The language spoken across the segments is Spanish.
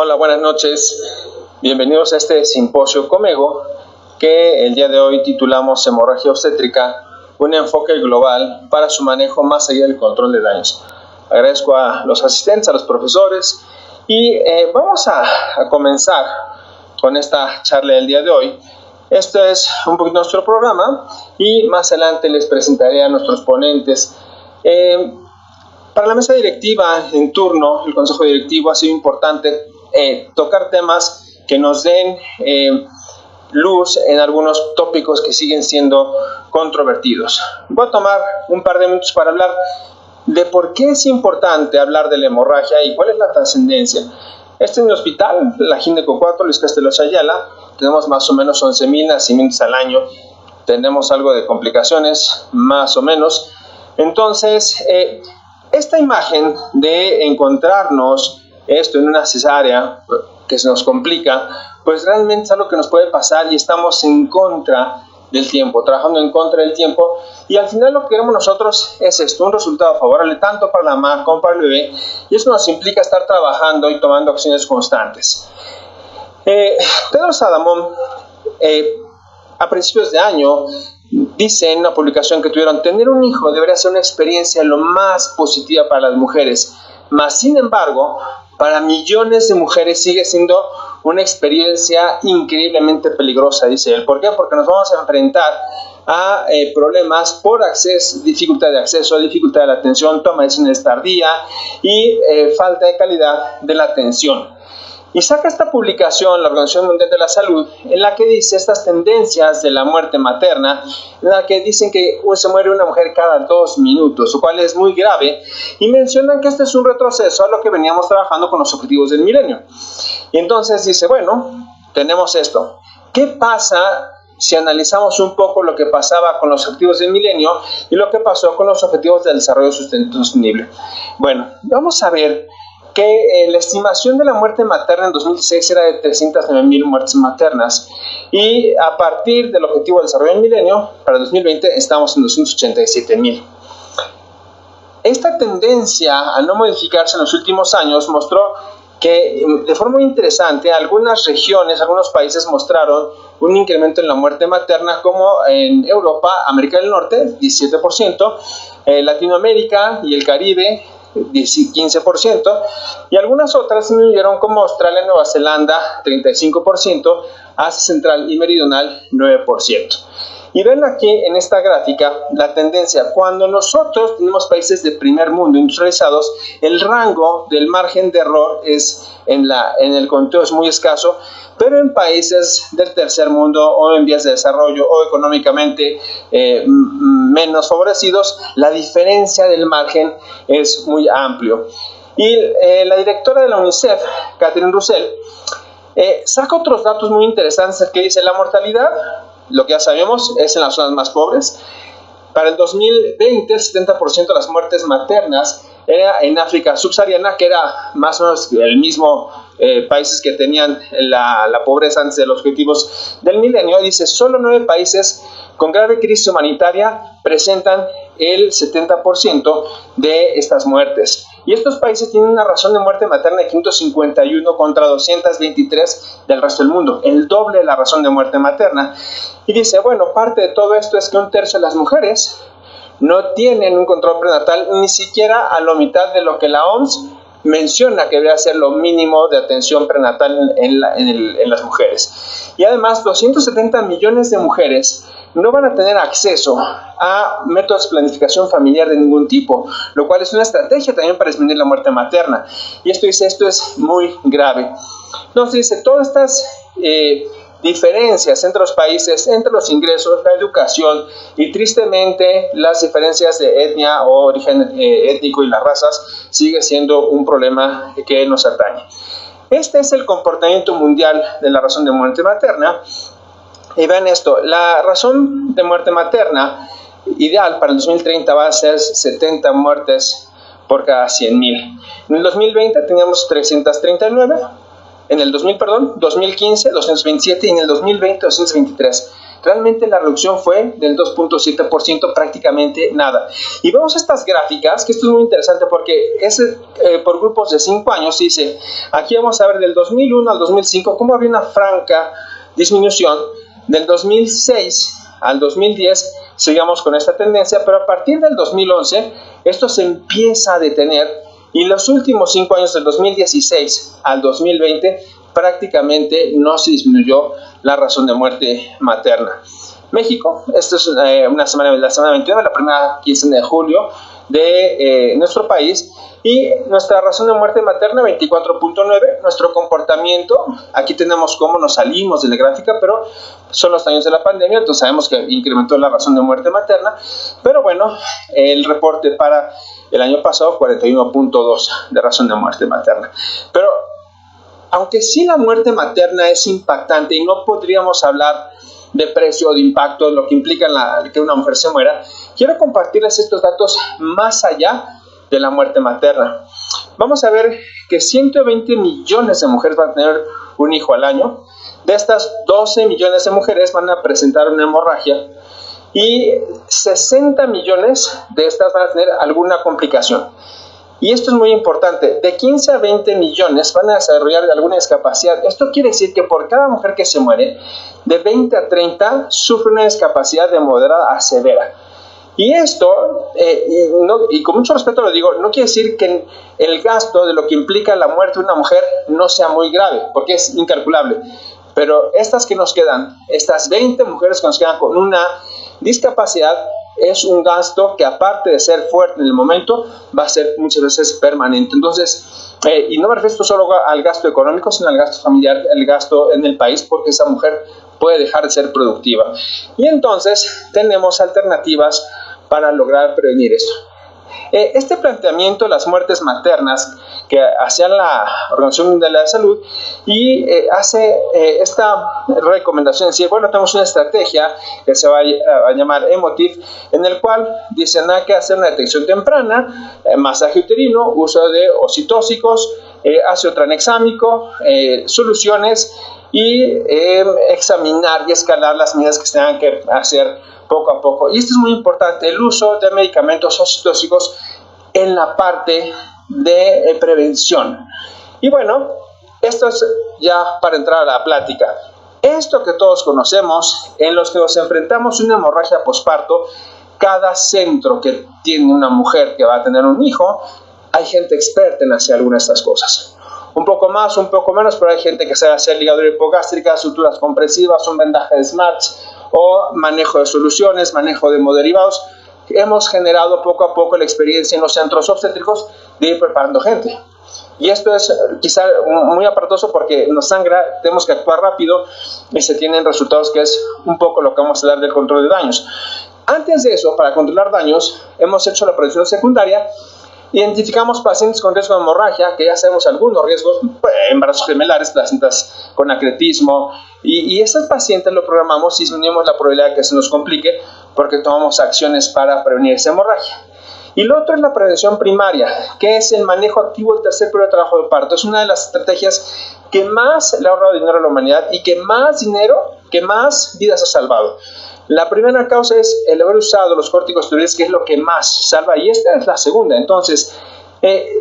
Hola, buenas noches. Bienvenidos a este simposio Comego que el día de hoy titulamos Hemorragia obstétrica, un enfoque global para su manejo más allá del control de daños. Agradezco a los asistentes, a los profesores y vamos a comenzar con esta charla del día de hoy. Esto es un poquito nuestro programa y más adelante les presentaré a nuestros ponentes. Para la mesa directiva en turno, el consejo directivo, ha sido importante tocar temas que nos den luz en algunos tópicos que siguen siendo controvertidos. Voy a tomar un par de minutos para hablar de por qué es importante hablar de la hemorragia y cuál es la trascendencia. Este es mi hospital, la Gineco 4, Luis Castelos Ayala. Tenemos más o menos 11,000 nacimientos al año. Tenemos algo de complicaciones, más o menos. Entonces, esta imagen de encontrarnos esto en una cesárea que se nos complica, pues realmente es algo que nos puede pasar y estamos en contra del tiempo, trabajando en contra del tiempo, y al final lo que queremos nosotros es esto, un resultado favorable tanto para la mamá como para el bebé, y eso nos implica estar trabajando y tomando acciones constantes. Tedros Adhanom, a principios de año, dice en una publicación que tuvieron: tener un hijo debería ser una experiencia lo más positiva para las mujeres, mas sin embargo, para millones de mujeres sigue siendo una experiencia increíblemente peligrosa, dice él. ¿Por qué? Porque nos vamos a enfrentar a problemas por acceso, dificultad de acceso, dificultad de la atención, toma de decisiones tardía y falta de calidad de la atención. Y saca esta publicación la Organización Mundial de la Salud, en la que dice estas tendencias de la muerte materna, en la que dicen que se muere una mujer cada 2 minutos, lo cual es muy grave, y mencionan que este es un retroceso a lo que veníamos trabajando con los objetivos del milenio. Y entonces dice, bueno, tenemos esto. ¿Qué pasa si analizamos un poco lo que pasaba con los objetivos del milenio y lo que pasó con los objetivos del desarrollo sostenible? Bueno, vamos a ver que la estimación de la muerte materna en 2016 era de 309,000 muertes maternas, y a partir del objetivo del desarrollo del milenio, para 2020 estamos en 287,000. Esta tendencia a no modificarse en los últimos años mostró que de forma muy interesante algunas regiones, algunos países mostraron un incremento en la muerte materna, como en Europa, América del Norte, 17%, Latinoamérica y el Caribe, 15%, y algunas otras disminuyeron, como Australia y Nueva Zelanda, 35%, Asia Central y Meridional, 9%. Y ven aquí en esta gráfica la tendencia. Cuando nosotros tenemos países de primer mundo industrializados, el rango del margen de error en el conteo es muy escaso, pero en países del tercer mundo o en vías de desarrollo o económicamente menos favorecidos, la diferencia del margen es muy amplio. Y la directora de la UNICEF, Catherine Russell, saca otros datos muy interesantes que dice: la mortalidad, lo que ya sabemos, es en las zonas más pobres. Para el 2020, el 70% de las muertes maternas era en África subsahariana, que era más o menos el mismo países que tenían la pobreza antes de los objetivos del milenio. Dice, solo 9 países con grave crisis humanitaria presentan el 70% de estas muertes. Y estos países tienen una razón de muerte materna de 551 contra 223 del resto del mundo, el doble de la razón de muerte materna. Y dice, bueno, parte de todo esto es que 1/3 de las mujeres no tienen un control prenatal, ni siquiera a la mitad de lo que la OMS menciona que debería ser lo mínimo de atención prenatal en las mujeres. Y además, 270 millones de mujeres no van a tener acceso a métodos de planificación familiar de ningún tipo, lo cual es una estrategia también para disminuir la muerte materna. Y esto es muy grave. Entonces dice, todas estas diferencias entre los países, entre los ingresos, la educación y tristemente las diferencias de etnia o origen étnico y las razas sigue siendo un problema que nos atañe. Este es el comportamiento mundial de la razón de muerte materna. Y vean esto, la razón de muerte materna ideal para el 2030 va a ser 70 muertes por cada 100,000. En el 2020 teníamos 339, en el 2015 227 y en el 2020 223. realmente la reducción fue del 2.7%, prácticamente nada. Y vemos estas gráficas, que esto es muy interesante porque es por grupos de 5 años. Dice, aquí vamos a ver del 2001 al 2005 cómo había una franca disminución. Del 2006 al 2010 seguimos con esta tendencia, pero a partir del 2011 esto se empieza a detener, y los últimos 5 años, del 2016 al 2020, prácticamente no se disminuyó la razón de muerte materna. México, esto es la semana 21, la primera quincena de julio de nuestro país, y nuestra razón de muerte materna 24.9. Nuestro comportamiento, aquí tenemos cómo nos salimos de la gráfica, pero son los años de la pandemia, entonces sabemos que incrementó la razón de muerte materna, pero bueno, el reporte para el año pasado 41.2 de razón de muerte materna. Pero aunque sí la muerte materna es impactante y no podríamos hablar de precio o de impacto, lo que implica que una mujer se muera, quiero compartirles estos datos más allá de la muerte materna. Vamos a ver que 120 millones de mujeres van a tener un hijo al año. De estas, 12 millones de mujeres van a presentar una hemorragia, y 60 millones de estas van a tener alguna complicación. Y esto es muy importante, de 15 a 20 millones van a desarrollar alguna discapacidad. Esto quiere decir que por cada mujer que se muere, de 20 a 30 sufre una discapacidad de moderada a severa. Y esto, y con mucho respeto lo digo, no quiere decir que el gasto de lo que implica la muerte de una mujer no sea muy grave, porque es incalculable. Pero estas que nos quedan, estas 20 mujeres que nos quedan con una discapacidad, es un gasto que, aparte de ser fuerte en el momento, va a ser muchas veces permanente. Entonces, y no me refiero solo al gasto económico, sino al gasto familiar, el gasto en el país, porque esa mujer puede dejar de ser productiva. Y entonces tenemos alternativas para lograr prevenir esto. Este planteamiento de las muertes maternas que hacía la Organización Mundial de la Salud, y hace esta recomendación, es decir, bueno, tenemos una estrategia que se va a llamar EMOTIF, en el cual dicen hay que hacer una detección temprana, masaje uterino, uso de oxitóxicos, ácido tranexámico, soluciones, y examinar y escalar las medidas que se tengan que hacer poco a poco. Y esto es muy importante, el uso de medicamentos oxitóxicos en la parte de prevención. Y bueno, esto es ya para entrar a la plática. Esto que todos conocemos, en los que nos enfrentamos a una hemorragia posparto, cada centro que tiene una mujer que va a tener un hijo, hay gente experta en hacer algunas de estas cosas. Un poco más, un poco menos, pero hay gente que sabe hacer ligadura hipogástrica, suturas compresivas, un vendaje de SMARTS, o manejo de soluciones, manejo de hemoderivados. Hemos generado poco a poco la experiencia en los centros obstétricos de ir preparando gente. Y esto es quizá muy aparatoso porque nos sangra, tenemos que actuar rápido y se tienen resultados, que es un poco lo que vamos a dar del control de daños. Antes de eso, para controlar daños, hemos hecho la prevención secundaria. Identificamos pacientes con riesgo de hemorragia, que ya sabemos algunos riesgos, embarazos gemelares, placentas con acretismo, y esos pacientes lo programamos y disminuimos la probabilidad de que se nos complique porque tomamos acciones para prevenir esa hemorragia. Y lo otro es la prevención primaria, que es el manejo activo del tercer periodo de trabajo de parto. Es una de las estrategias que más le ha ahorrado dinero a la humanidad y que más vidas ha salvado. La primera causa es el haber usado los corticosteroides, que es lo que más salva, y esta es la segunda. Entonces,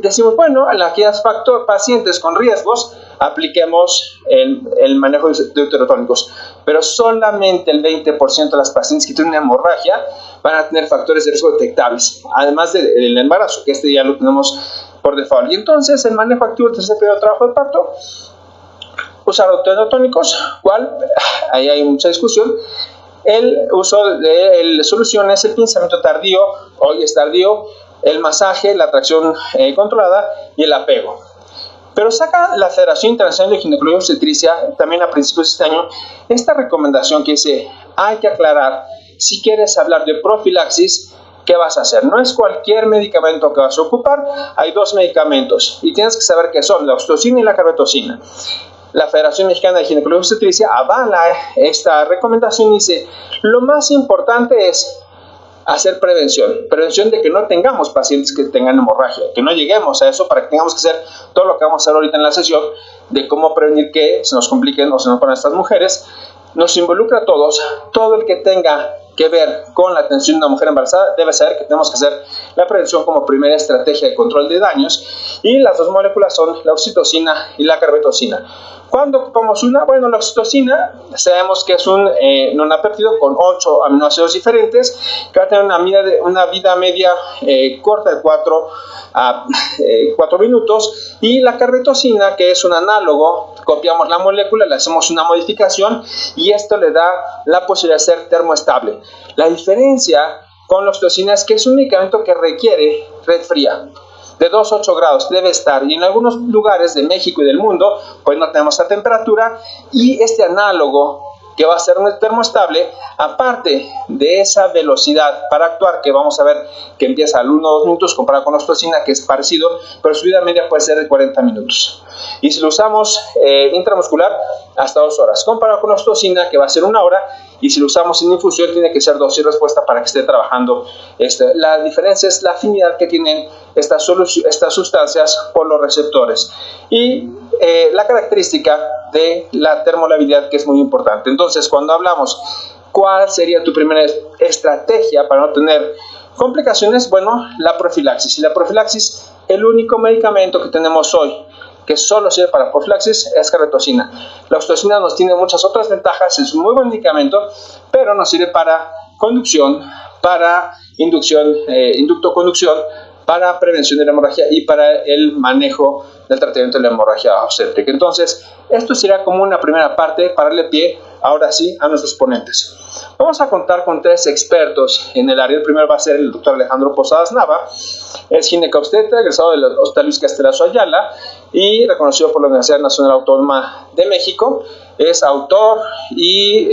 decimos, bueno, en aquellos pacientes con riesgos, apliquemos el manejo de deuterotónicos, pero solamente el 20% de las pacientes que tienen una hemorragia van a tener factores de riesgo detectables, además del embarazo, que este ya lo tenemos por default. Y entonces, el manejo activo del tercer periodo de trabajo de parto, usar deuterotónicos, ¿cuál? Ahí hay mucha discusión. El uso de soluciones, el pinzamiento tardío, hoy es tardío, el masaje, la tracción controlada y el apego. Pero saca la Federación Internacional de Ginecología y Obstetricia, también a principios de este año, esta recomendación que dice, hay que aclarar, si quieres hablar de profilaxis, ¿qué vas a hacer? No es cualquier medicamento que vas a ocupar, hay 2 medicamentos y tienes que saber qué son, la oxitocina y la carbetocina. La Federación Mexicana de Ginecología y Obstetricia avala esta recomendación y dice, lo más importante es hacer prevención de que no tengamos pacientes que tengan hemorragia, que no lleguemos a eso, para que tengamos que hacer todo lo que vamos a hacer ahorita en la sesión, de cómo prevenir que se nos compliquen o se nos ponen estas mujeres. nos involucra a todos. Todo el que tenga que ver con la atención de una mujer embarazada debe saber que tenemos que hacer la prevención como primera estrategia de control de daños, y las dos moléculas son la oxitocina y la carbetocina. ¿Cuándo ocupamos una? Bueno, la oxitocina sabemos que es un nonapéptido con 8 aminoácidos diferentes que va a tener una vida media corta de 4 a 4 minutos, y la carbetocina, que es un análogo, copiamos la molécula, le hacemos una modificación y esto le da la posibilidad de ser termoestable. La diferencia con la oxitocina es que es un medicamento que requiere red fría. De 2 a 8 grados debe estar, y en algunos lugares de México y del mundo pues no tenemos esa temperatura, y este análogo que va a ser un termoestable, aparte de esa velocidad para actuar que vamos a ver que empieza al 1 o 2 minutos comparado con la oxitocina, que es parecido, pero su vida media puede ser de 40 minutos. Y si lo usamos intramuscular, hasta 2 horas, comparado con la oxitocina, que va a ser 1 hora, y si lo usamos en infusión tiene que ser dosis y respuesta para que esté trabajando. La diferencia es la afinidad que tienen estas sustancias por los receptores y la característica de la termolabilidad, que es muy importante. Entonces, cuando hablamos cuál sería tu primera estrategia para no tener complicaciones, bueno, la profilaxis. Y la profilaxis, el único medicamento que tenemos hoy que solo sirve para profilaxis es carbetocina. La oxitocina nos tiene muchas otras ventajas, es un muy buen medicamento, pero nos sirve para conducción, para inducto-conducción, para prevención de la hemorragia y para el manejo del tratamiento de la hemorragia obstétrica. Entonces, esto será como una primera parte para darle pie, ahora sí, a nuestros ponentes. Vamos a contar con 3 expertos en el área. El primero va a ser el doctor Alejandro Posadas Nava. Es ginecobstetra, egresado del Hospital Luis Castelazo Ayala y reconocido por la Universidad Nacional Autónoma de México. Es autor y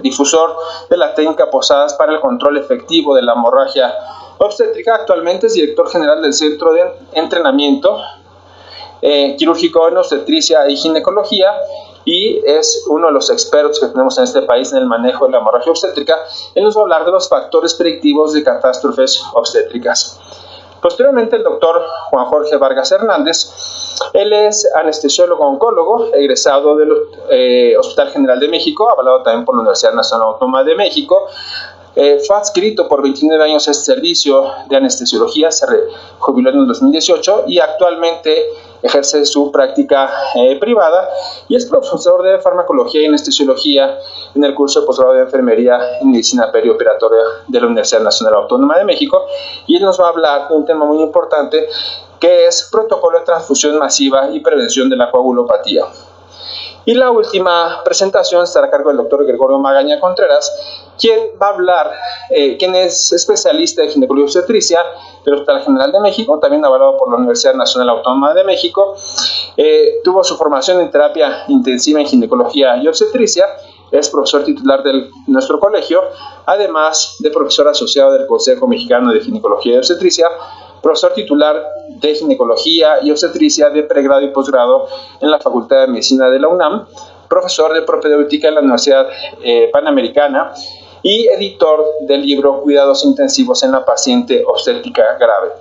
difusor de la técnica Posadas para el control efectivo de la hemorragia obstétrica. Actualmente es director general del Centro de Entrenamiento Quirúrgico en Obstetricia y Ginecología, y es uno de los expertos que tenemos en este país en el manejo de la hemorragia obstétrica. Él nos va a hablar de los factores predictivos de catástrofes obstétricas. Posteriormente, el doctor Juan Jorge Vargas Hernández. Él es anestesiólogo oncólogo, egresado del Hospital General de México, avalado también por la Universidad Nacional Autónoma de México. Fue adscrito por 29 años a este servicio de anestesiología, se jubiló en el 2018 y actualmente ejerce su práctica privada, y es profesor de farmacología y anestesiología en el curso de posgrado de enfermería en medicina perioperatoria de la Universidad Nacional Autónoma de México, y él nos va a hablar de un tema muy importante que es protocolo de transfusión masiva y prevención de la coagulopatía. Y la última presentación estará a cargo del doctor Gregorio Magaña Contreras, quien va a hablar, quien es especialista de ginecología y obstetricia del Hospital General de México, también avalado por la Universidad Nacional Autónoma de México. Tuvo su formación en terapia intensiva en ginecología y obstetricia, es profesor titular de nuestro colegio, además de profesor asociado del Consejo Mexicano de Ginecología y Obstetricia, profesor titular de ginecología y obstetricia de pregrado y posgrado en la Facultad de Medicina de la UNAM, profesor de propedéutica en la Universidad Panamericana y editor del libro Cuidados intensivos en la paciente obstétrica grave.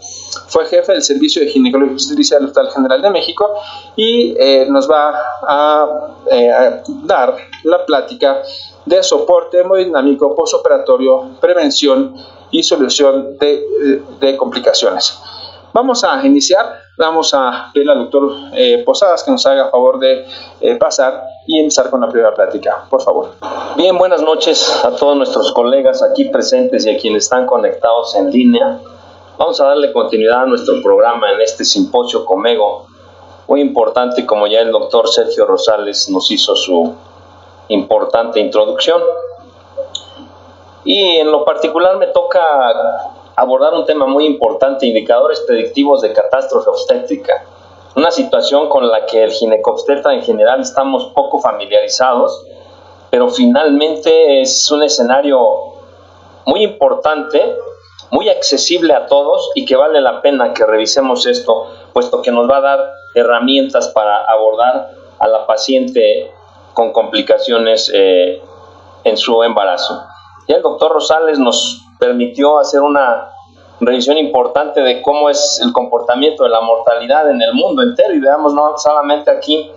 Fue jefe del servicio de ginecología y obstetricia del Hospital General de México y nos va a dar la plática de soporte hemodinámico postoperatorio, prevención y solución de complicaciones. Vamos a iniciar, vamos a pedirle al doctor Posadas que nos haga favor de pasar y empezar con la primera plática, por favor. Bien, buenas noches a todos nuestros colegas aquí presentes y a quienes están conectados en línea. Vamos a darle continuidad a nuestro programa en este simposio Comego, muy importante, como ya el doctor Sergio Rosales nos hizo su importante introducción. Y en lo particular me toca abordar un tema muy importante, indicadores predictivos de catástrofe obstétrica. Una situación con la que el ginecobstetra en general estamos poco familiarizados, pero finalmente es un escenario muy importante, muy accesible a todos y que vale la pena que revisemos esto, puesto que nos va a dar herramientas para abordar a la paciente con complicaciones en su embarazo. Ya el doctor Rosales nos permitió hacer una revisión importante de cómo es el comportamiento de la mortalidad en el mundo entero, y veamos no solamente aquí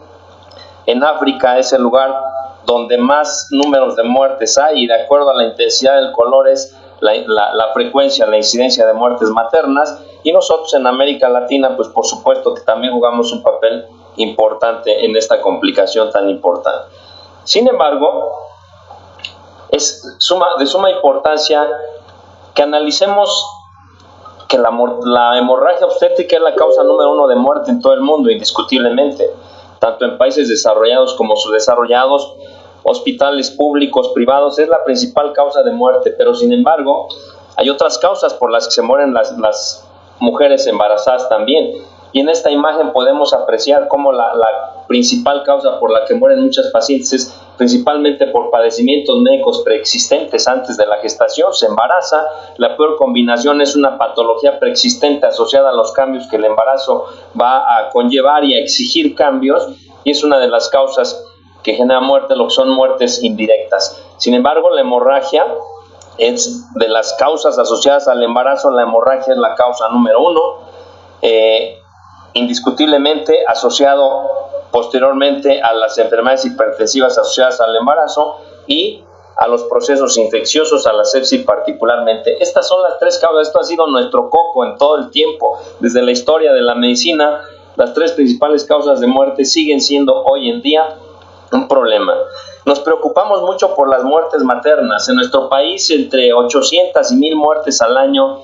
en África, es el lugar donde más números de muertes hay, y de acuerdo a la intensidad del color es la frecuencia, la incidencia de muertes maternas. Y nosotros en América Latina, pues por supuesto que también jugamos un papel importante en esta complicación tan importante. Sin embargo, es de suma importancia que analicemos que la hemorragia obstétrica es la causa número 1 de muerte en todo el mundo, indiscutiblemente, tanto en países desarrollados como subdesarrollados, hospitales públicos, privados, es la principal causa de muerte. Pero sin embargo, hay otras causas por las que se mueren las mujeres embarazadas también. Y en esta imagen podemos apreciar cómo la principal causa por la que mueren muchas pacientes es principalmente por padecimientos médicos preexistentes antes de la gestación. Se embaraza, la peor combinación es una patología preexistente asociada a los cambios que el embarazo va a conllevar y a exigir cambios, y es una de las causas que genera muerte, lo que son muertes indirectas. Sin embargo, la hemorragia es de las causas asociadas al embarazo. La hemorragia es la causa número 1, indiscutiblemente asociado posteriormente a las enfermedades hipertensivas asociadas al embarazo y a los procesos infecciosos, a la sepsis particularmente. Estas son las 3 causas. Esto ha sido nuestro coco en todo el tiempo, desde la historia de la medicina. Las 3 principales causas de muerte siguen siendo hoy en día un problema. Nos preocupamos mucho por las muertes maternas. En nuestro país, entre 800 y 1000 muertes al año.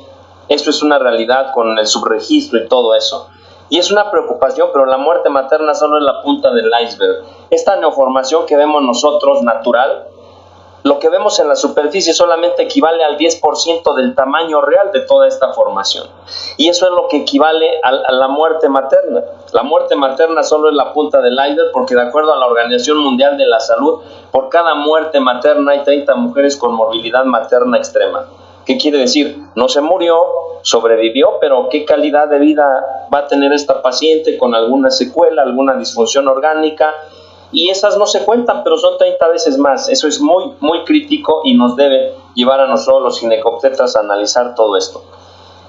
Eso es una realidad con el subregistro y todo eso. Y es una preocupación, pero la muerte materna solo es la punta del iceberg. Esta neoformación que vemos nosotros, natural, lo que vemos en la superficie solamente equivale al 10% del tamaño real de toda esta formación. Y eso es lo que equivale a la muerte materna. La muerte materna solo es la punta del iceberg, porque de acuerdo a la Organización Mundial de la Salud, por cada muerte materna hay 30 mujeres con morbilidad materna extrema. ¿Qué quiere decir? No se murió, sobrevivió, pero ¿qué calidad de vida va a tener esta paciente con alguna secuela, alguna disfunción orgánica? Y esas no se cuentan, pero son 30 veces más. Eso es muy, muy crítico y nos debe llevar a nosotros los ginecobstetras a analizar todo esto.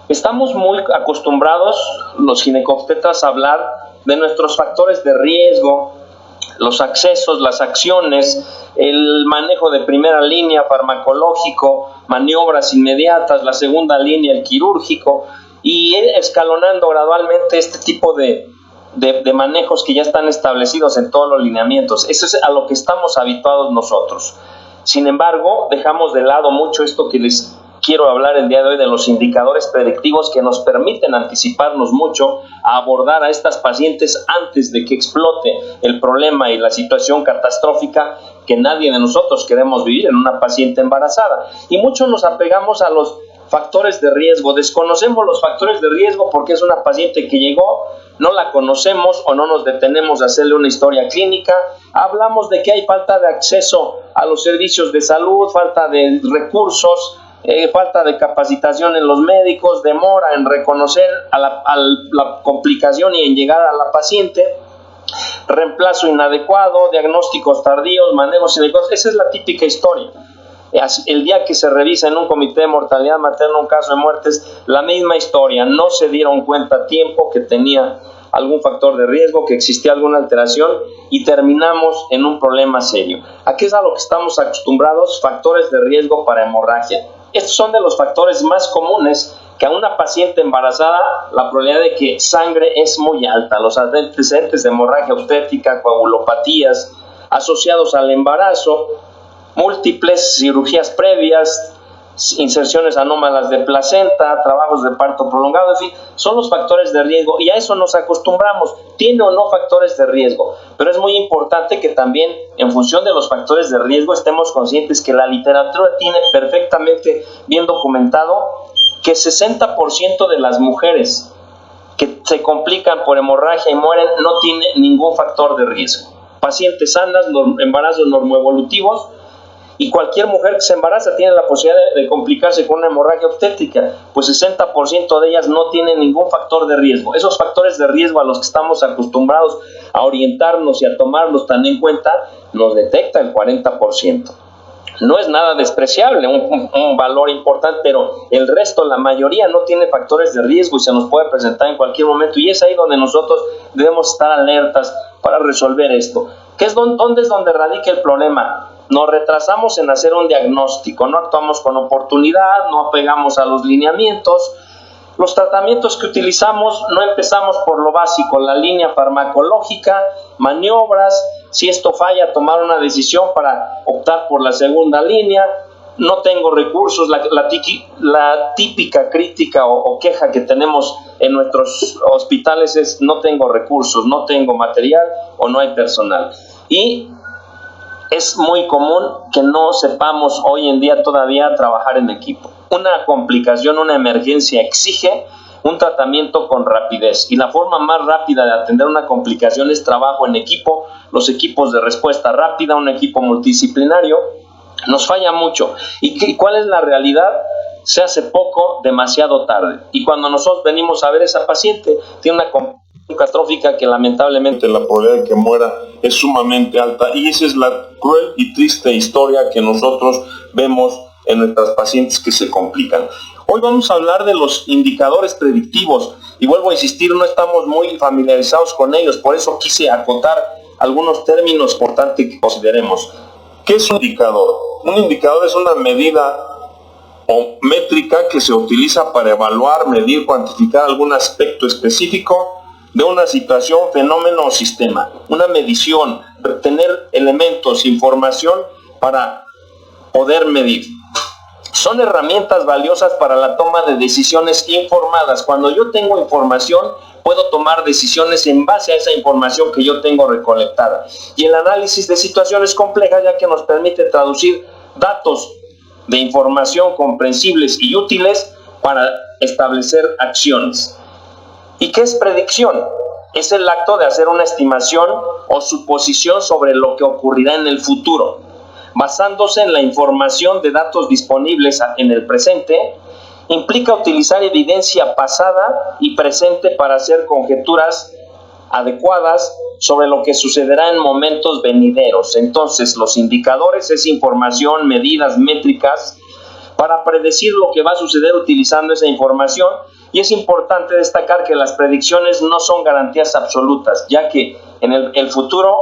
Estamos muy acostumbrados, los ginecobstetras, a hablar de nuestros factores de riesgo, los accesos, las acciones, el manejo de primera línea farmacológico, maniobras inmediatas, la segunda línea, el quirúrgico, y escalonando gradualmente este tipo de manejos que ya están establecidos en todos los lineamientos. Eso es a lo que estamos habituados nosotros. Sin embargo, dejamos de lado mucho esto que les quiero hablar el día de hoy, de los indicadores predictivos que nos permiten anticiparnos mucho a abordar a estas pacientes antes de que explote el problema y la situación catastrófica que nadie de nosotros queremos vivir en una paciente embarazada. Y mucho nos apegamos a los factores de riesgo. Desconocemos los factores de riesgo porque es una paciente que llegó, no la conocemos o no nos detenemos a hacerle una historia clínica. Hablamos de que hay falta de acceso a los servicios de salud, falta de recursos, falta de capacitación en los médicos, demora en reconocer a la complicación y en llegar a la paciente, reemplazo inadecuado, diagnósticos tardíos, manejos inadecuados. Esa es la típica historia. El día que se revisa en un comité de mortalidad materna un caso de muertes, la misma historia. No se dieron cuenta a tiempo que tenía algún factor de riesgo, que existía alguna alteración, y terminamos en un problema serio. ¿A qué es a lo que estamos acostumbrados? Factores de riesgo para hemorragia. Estos son de los factores más comunes que a una paciente embarazada la probabilidad de que sangre es muy alta. Los antecedentes de hemorragia obstétrica, coagulopatías asociados al embarazo, múltiples cirugías previas, inserciones anómalas de placenta, trabajos de parto prolongado, en fin, son los factores de riesgo y a eso nos acostumbramos. Tiene o no factores de riesgo, pero es muy importante que también en función de los factores de riesgo estemos conscientes que la literatura tiene perfectamente bien documentado que 60% de las mujeres que se complican por hemorragia y mueren no tienen ningún factor de riesgo. Pacientes sanas, embarazos normoevolutivos, y cualquier mujer que se embaraza tiene la posibilidad de complicarse con una hemorragia obstétrica, pues 60% de ellas no tienen ningún factor de riesgo. Esos factores de riesgo a los que estamos acostumbrados a orientarnos y a tomarlos tan en cuenta, nos detecta el 40%. No es nada despreciable, un valor importante, pero el resto, la mayoría, no tiene factores de riesgo y se nos puede presentar en cualquier momento, y es ahí donde nosotros debemos estar alertas para resolver esto. ¿Dónde es donde radica el problema? Nos retrasamos en hacer un diagnóstico, no actuamos con oportunidad, no apegamos a los lineamientos. Los tratamientos que utilizamos no empezamos por lo básico, la línea farmacológica, maniobras, si esto falla, tomar una decisión para optar por la segunda línea. No tengo recursos, la típica crítica o queja que tenemos en nuestros hospitales es: no tengo recursos, no tengo material o no hay personal. Y es muy común que no sepamos hoy en día todavía trabajar en equipo. Una complicación, una emergencia exige un tratamiento con rapidez, y la forma más rápida de atender una complicación es trabajo en equipo, los equipos de respuesta rápida, un equipo multidisciplinario. Nos falla mucho. ¿Y cuál es la realidad? Se hace poco, demasiado tarde. Y cuando nosotros venimos a ver a esa paciente, tiene una complicación catastrófica que lamentablemente la probabilidad de que muera es sumamente alta, y esa es la cruel y triste historia que nosotros vemos en nuestras pacientes que se complican. Hoy vamos a hablar de los indicadores predictivos, y vuelvo a insistir, no estamos muy familiarizados con ellos, por eso quise acotar algunos términos importantes que consideremos. ¿Qué es un indicador? Un indicador es una medida o métrica que se utiliza para evaluar, medir, cuantificar algún aspecto específico de una situación, fenómeno o sistema. Una medición, tener elementos, información para poder medir. Son herramientas valiosas para la toma de decisiones informadas. Cuando yo tengo información, puedo tomar decisiones en base a esa información que yo tengo recolectada. Y el análisis de situaciones complejas, ya que nos permite traducir datos de información comprensibles y útiles para establecer acciones. ¿Y qué es predicción? Es el acto de hacer una estimación o suposición sobre lo que ocurrirá en el futuro, basándose en la información de datos disponibles en el presente. Implica utilizar evidencia pasada y presente para hacer conjeturas adecuadas sobre lo que sucederá en momentos venideros. Entonces, los indicadores es información, medidas, métricas para predecir lo que va a suceder utilizando esa información. Y es importante destacar que las predicciones no son garantías absolutas, ya que en el futuro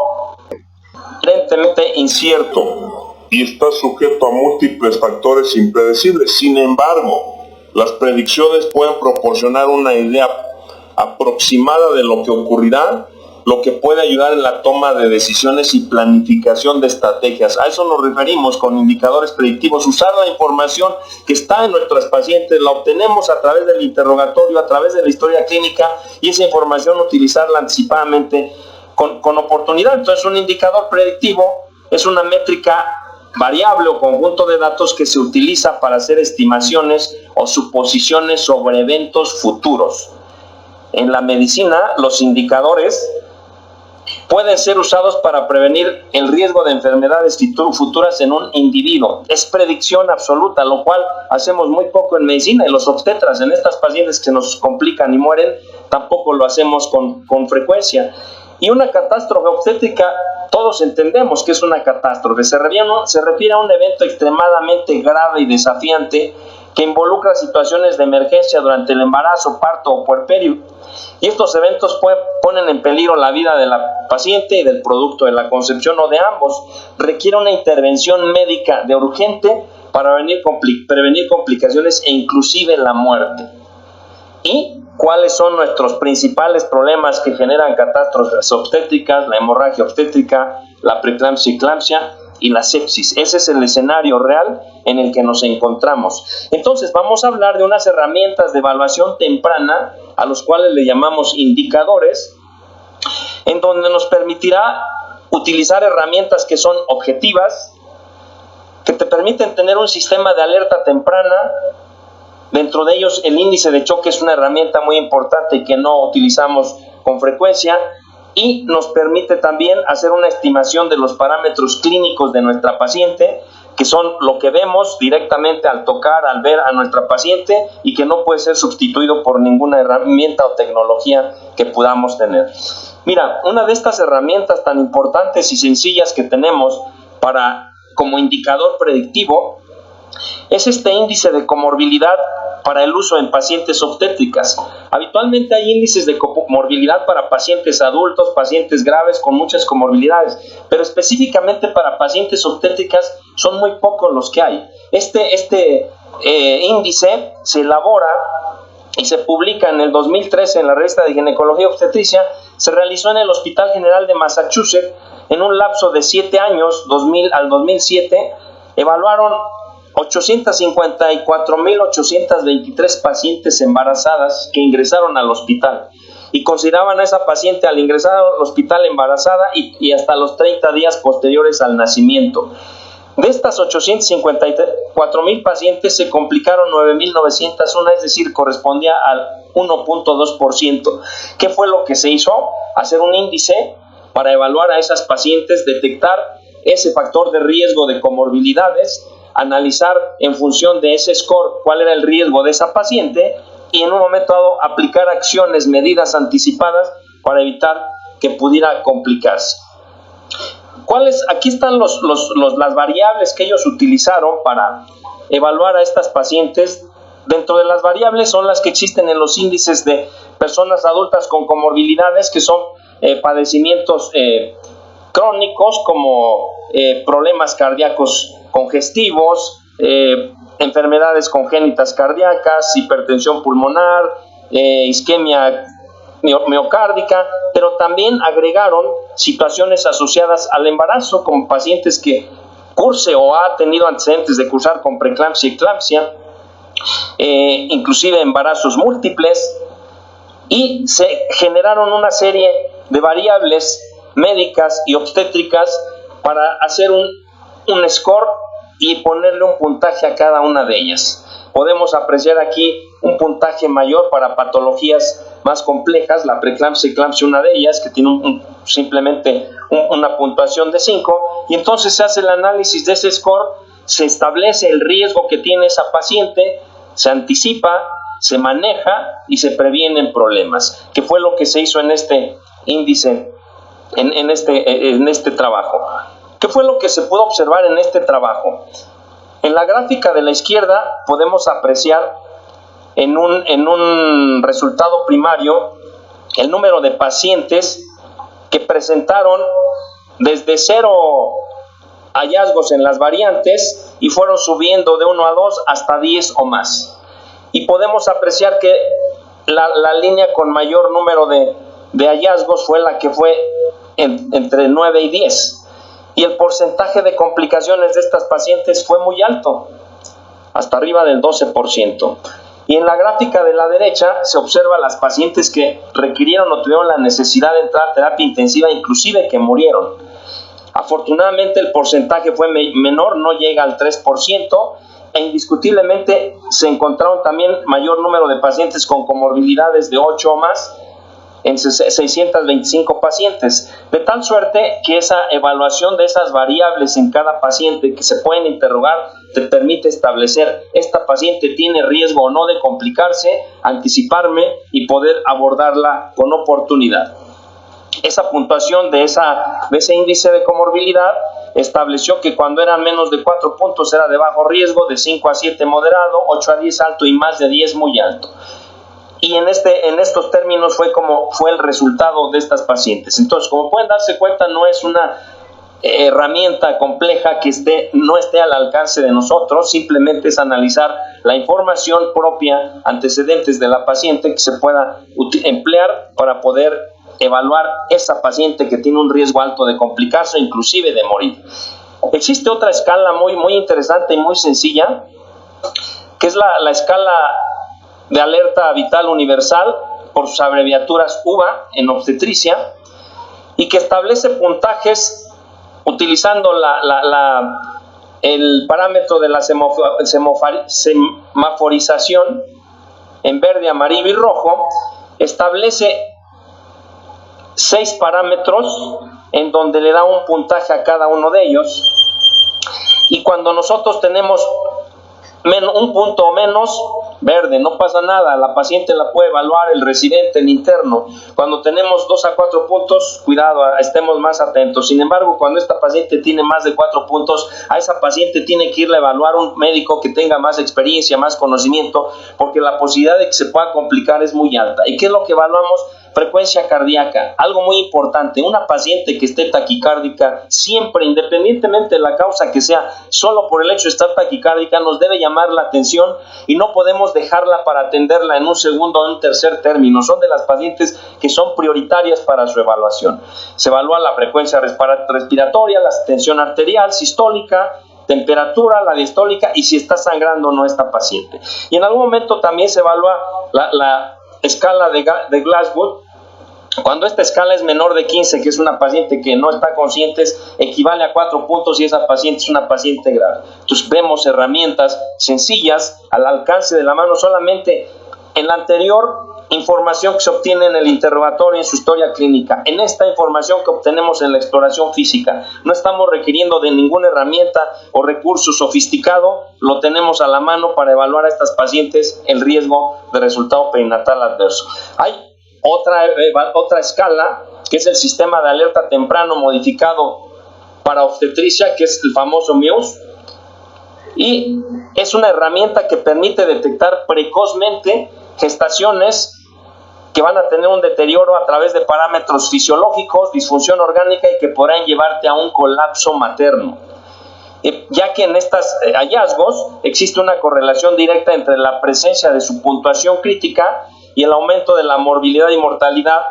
aparentemente incierto y está sujeto a múltiples factores impredecibles. Sin embargo, las predicciones pueden proporcionar una idea aproximada de lo que ocurrirá, lo que puede ayudar en la toma de decisiones y planificación de estrategias. A eso nos referimos con indicadores predictivos. Usar la información que está en nuestras pacientes, la obtenemos a través del interrogatorio, a través de la historia clínica, y esa información utilizarla anticipadamente con oportunidad. Entonces, un indicador predictivo es una métrica variable o conjunto de datos que se utiliza para hacer estimaciones o suposiciones sobre eventos futuros. En la medicina, los indicadores pueden ser usados para prevenir el riesgo de enfermedades futuras en un individuo. Es predicción absoluta, lo cual hacemos muy poco en medicina, y los obstetras, en estas pacientes que nos complican y mueren, tampoco lo hacemos con frecuencia. Y una catástrofe obstétrica, todos entendemos que es una catástrofe. Se refiere a un evento extremadamente grave y desafiante que involucra situaciones de emergencia durante el embarazo, parto o puerperio. Y estos eventos ponen en peligro la vida de la paciente y del producto de la concepción o de ambos. Requiere una intervención médica de urgente para prevenir complicaciones e inclusive la muerte. ¿Y cuáles son nuestros principales problemas que generan catástrofes obstétricas? La hemorragia obstétrica, la preeclampsia y eclampsia y la sepsis. Ese es el escenario real en el que nos encontramos. Entonces, vamos a hablar de unas herramientas de evaluación temprana, a los cuales le llamamos indicadores, en donde nos permitirá utilizar herramientas que son objetivas, que te permiten tener un sistema de alerta temprana. Dentro de ellos, el índice de choque es una herramienta muy importante que no utilizamos con frecuencia, y nos permite también hacer una estimación de los parámetros clínicos de nuestra paciente, que son lo que vemos directamente al tocar, al ver a nuestra paciente, y que no puede ser sustituido por ninguna herramienta o tecnología que podamos tener. Mira, una de estas herramientas tan importantes y sencillas que tenemos como indicador predictivo es este índice de comorbilidad para el uso en pacientes obstétricas. Habitualmente hay índices de comorbilidad para pacientes adultos, pacientes graves con muchas comorbilidades, pero específicamente para pacientes obstétricas son muy pocos los que hay. Este índice se elabora y se publica en el 2013 en la revista de Ginecología y Obstetricia. Se realizó en el Hospital General de Massachusetts en un lapso de 7 años, 2000 al 2007. Evaluaron 854.823 pacientes embarazadas que ingresaron al hospital y consideraban a esa paciente al ingresar al hospital embarazada y hasta los 30 días posteriores al nacimiento. De estas 854.000 pacientes se complicaron 9.901, es decir, correspondía al 1.2%. ¿Qué fue lo que se hizo? Hacer un índice para evaluar a esas pacientes, detectar ese factor de riesgo de comorbilidades, analizar en función de ese score cuál era el riesgo de esa paciente y en un momento dado aplicar acciones, medidas anticipadas para evitar que pudiera complicarse. Aquí están las variables que ellos utilizaron para evaluar a estas pacientes. Dentro de las variables son las que existen en los índices de personas adultas con comorbilidades, que son padecimientos crónicos como problemas cardíacos congestivos, enfermedades congénitas cardíacas, hipertensión pulmonar, isquemia miocárdica, pero también agregaron situaciones asociadas al embarazo, como pacientes que curse o ha tenido antecedentes de cursar con preeclampsia y eclampsia, inclusive embarazos múltiples, y se generaron una serie de variables médicas y obstétricas para hacer un score y ponerle un puntaje a cada una de ellas. Podemos apreciar aquí un puntaje mayor para patologías más complejas, la preeclampsia y eclampsia, una de ellas, que tiene simplemente una puntuación de 5, y entonces se hace el análisis de ese score, se establece el riesgo que tiene esa paciente, se anticipa, se maneja y se previenen problemas, que fue lo que se hizo en este índice, en este trabajo. ¿Qué fue lo que se pudo observar en este trabajo? En la gráfica de la izquierda podemos apreciar en un resultado primario el número de pacientes que presentaron desde 0 hallazgos en las variantes y fueron subiendo de 1 a 2 hasta 10 o más. Y podemos apreciar que la línea con mayor número de hallazgos fue la que fue entre 9 y 10. Y el porcentaje de complicaciones de estas pacientes fue muy alto, hasta arriba del 12%. Y en la gráfica de la derecha se observa las pacientes que requirieron o tuvieron la necesidad de entrar a terapia intensiva, inclusive que murieron. Afortunadamente el porcentaje fue menor, no llega al 3%, e indiscutiblemente se encontraron también mayor número de pacientes con comorbilidades de 8 o más, en 625 pacientes, de tal suerte que esa evaluación de esas variables en cada paciente que se pueden interrogar te permite establecer: esta paciente tiene riesgo o no de complicarse, anticiparme y poder abordarla con oportunidad. Esa puntuación de ese índice de comorbilidad estableció que cuando eran menos de 4 puntos era de bajo riesgo, de 5 a 7 moderado, 8 a 10 alto y más de 10 muy alto. Y en estos términos fue el resultado de estas pacientes. Entonces, como pueden darse cuenta, no es una herramienta compleja que no esté al alcance de nosotros, simplemente es analizar la información propia, antecedentes de la paciente, que se pueda emplear para poder evaluar esa paciente que tiene un riesgo alto de complicarse, inclusive de morir. Existe otra escala muy, muy interesante y muy sencilla, que es la escala de alerta vital universal, por sus abreviaturas UVA en obstetricia, y que establece puntajes utilizando el parámetro de la semaforización en verde, amarillo y rojo. Establece 6 parámetros en donde le da un puntaje a cada uno de ellos, y cuando nosotros tenemos un punto o menos, verde, no pasa nada, la paciente la puede evaluar el residente, el interno. Cuando tenemos 2 a 4 puntos, cuidado, estemos más atentos. Sin embargo, cuando esta paciente tiene más de 4 puntos, a esa paciente tiene que irle a evaluar un médico que tenga más experiencia, más conocimiento, porque la posibilidad de que se pueda complicar es muy alta. ¿Y qué es lo que evaluamos? Frecuencia cardíaca, algo muy importante. Una paciente que esté taquicárdica, siempre, independientemente de la causa que sea, solo por el hecho de estar taquicárdica, nos debe llamar la atención y no podemos dejarla para atenderla en un segundo o en un tercer término. Son de las pacientes que son prioritarias para su evaluación. Se evalúa la frecuencia respiratoria, la tensión arterial, sistólica, temperatura, la diastólica y si está sangrando o no esta paciente. Y en algún momento también se evalúa la escala de Glasgow. Cuando esta escala es menor de 15, que es una paciente que no está consciente, equivale a 4 puntos y esa paciente es una paciente grave. Entonces vemos herramientas sencillas al alcance de la mano. Solamente en la anterior información que se obtiene en el interrogatorio, en su historia clínica, en esta información que obtenemos en la exploración física, no estamos requiriendo de ninguna herramienta o recurso sofisticado, lo tenemos a la mano para evaluar a estas pacientes el riesgo de resultado perinatal adverso. Hay otra escala, que es el sistema de alerta temprano modificado para obstetricia, que es el famoso MUSE, y es una herramienta que permite detectar precozmente gestaciones que van a tener un deterioro a través de parámetros fisiológicos, disfunción orgánica y que podrán llevarte a un colapso materno, ya que en estos hallazgos existe una correlación directa entre la presencia de su puntuación crítica y el aumento de la morbilidad y mortalidad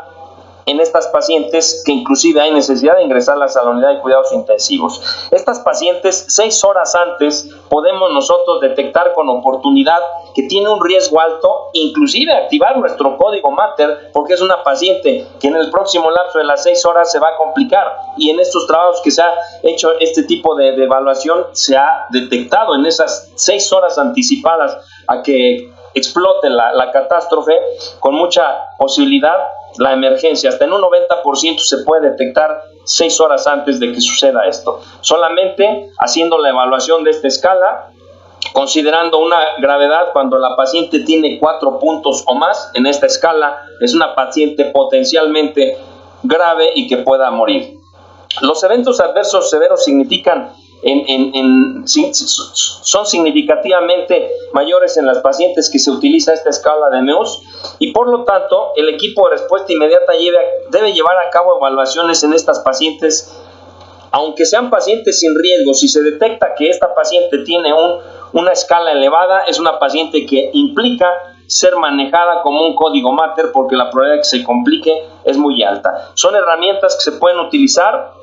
en estas pacientes, que inclusive hay necesidad de ingresarlas a la unidad de cuidados intensivos. Estas pacientes, 6 horas antes, podemos nosotros detectar con oportunidad que tiene un riesgo alto, inclusive activar nuestro código Mater, porque es una paciente que en el próximo lapso de las 6 horas se va a complicar, y en estos trabajos que se ha hecho este tipo de evaluación, se ha detectado en esas 6 horas anticipadas a que explote la catástrofe, con mucha posibilidad la emergencia. Hasta en un 90% se puede detectar 6 horas antes de que suceda esto. Solamente haciendo la evaluación de esta escala, considerando una gravedad cuando la paciente tiene 4 puntos o más en esta escala, es una paciente potencialmente grave y que pueda morir. Los eventos adversos severos significan son significativamente mayores en las pacientes que se utiliza esta escala de MEUS, y por lo tanto el equipo de respuesta inmediata debe llevar a cabo evaluaciones en estas pacientes, aunque sean pacientes sin riesgo. Si se detecta que esta paciente tiene una escala elevada, es una paciente que implica ser manejada como un código Mater, porque la probabilidad de que se complique es muy alta. Son herramientas que se pueden utilizar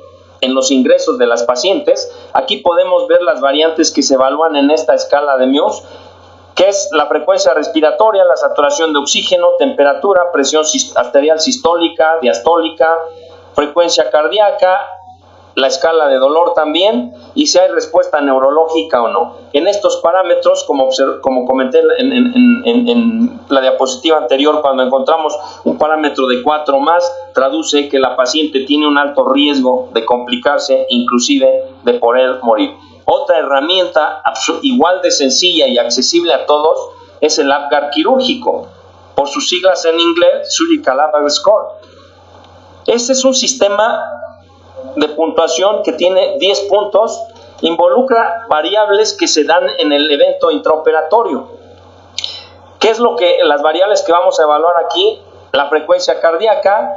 en los ingresos de las pacientes. Aquí podemos ver las variantes que se evalúan en esta escala de MEUS, que es la frecuencia respiratoria, la saturación de oxígeno, temperatura, presión arterial sistólica, diastólica, frecuencia cardíaca, la escala de dolor también, y si hay respuesta neurológica o no. En estos parámetros, como comenté en la diapositiva anterior, cuando encontramos un parámetro de 4 más, traduce que la paciente tiene un alto riesgo de complicarse, inclusive de poder morir. Otra herramienta igual de sencilla y accesible a todos es el APGAR quirúrgico, por sus siglas en inglés, Surgical APGAR Score. Este es un sistema de puntuación que tiene 10 puntos, involucra variables que se dan en el evento intraoperatorio. ¿Qué es las variables que vamos a evaluar aquí? La frecuencia cardíaca,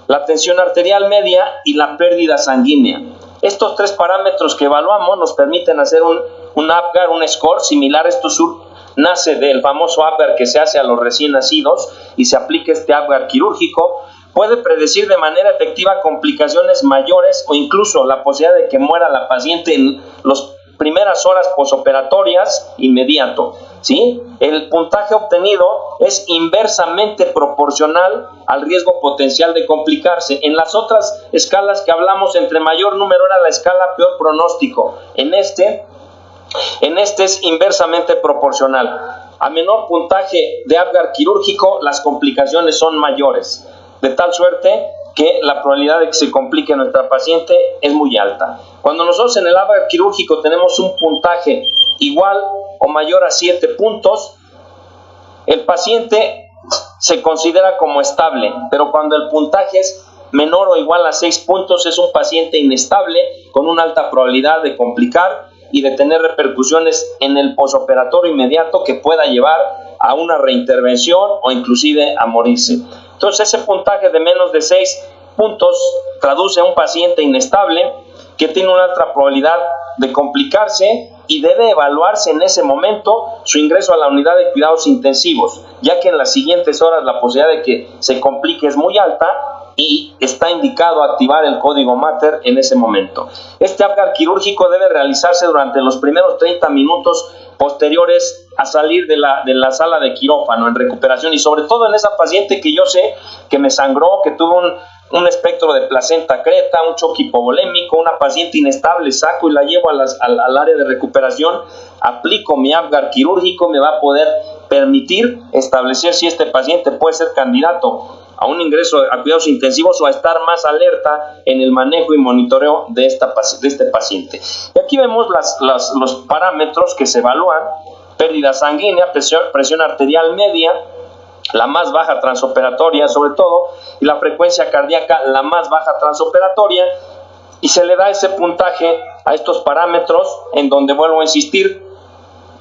la tensión arterial media y la pérdida sanguínea. Estos 3 parámetros que evaluamos nos permiten hacer un APGAR, un score similar. Esto nace del famoso APGAR que se hace a los recién nacidos, y se aplica este APGAR quirúrgico. Puede predecir de manera efectiva complicaciones mayores o incluso la posibilidad de que muera la paciente en las primeras horas posoperatorias inmediato, ¿sí? El puntaje obtenido es inversamente proporcional al riesgo potencial de complicarse. En las otras escalas que hablamos, entre mayor número era la escala, peor pronóstico. En este es inversamente proporcional. A menor puntaje de APGAR quirúrgico, las complicaciones son mayores, de tal suerte que la probabilidad de que se complique nuestra paciente es muy alta. Cuando nosotros en el APGAR quirúrgico tenemos un puntaje igual o mayor a 7 puntos, el paciente se considera como estable, pero cuando el puntaje es menor o igual a 6 puntos, es un paciente inestable con una alta probabilidad de complicar y de tener repercusiones en el posoperatorio inmediato que pueda llevar a una reintervención o inclusive a morirse. Entonces, ese puntaje de menos de 6 puntos traduce a un paciente inestable que tiene una alta probabilidad de complicarse y debe evaluarse en ese momento su ingreso a la unidad de cuidados intensivos, ya que en las siguientes horas la posibilidad de que se complique es muy alta y está indicado activar el código Mater en ese momento. Este Apgar quirúrgico debe realizarse durante los primeros 30 minutos posteriores a salir de la sala de quirófano en recuperación, y sobre todo en esa paciente que yo sé que me sangró, que tuvo un espectro de placenta creta, un choque hipovolémico, una paciente inestable, saco y la llevo al área de recuperación, aplico mi Apgar quirúrgico, me va a poder permitir establecer si este paciente puede ser candidato a un ingreso a cuidados intensivos o a estar más alerta en el manejo y monitoreo de este paciente. Y aquí vemos los parámetros que se evalúan: pérdida sanguínea, presión arterial media, la más baja transoperatoria sobre todo, y la frecuencia cardíaca la más baja transoperatoria, y se le da ese puntaje a estos parámetros, en donde, vuelvo a insistir,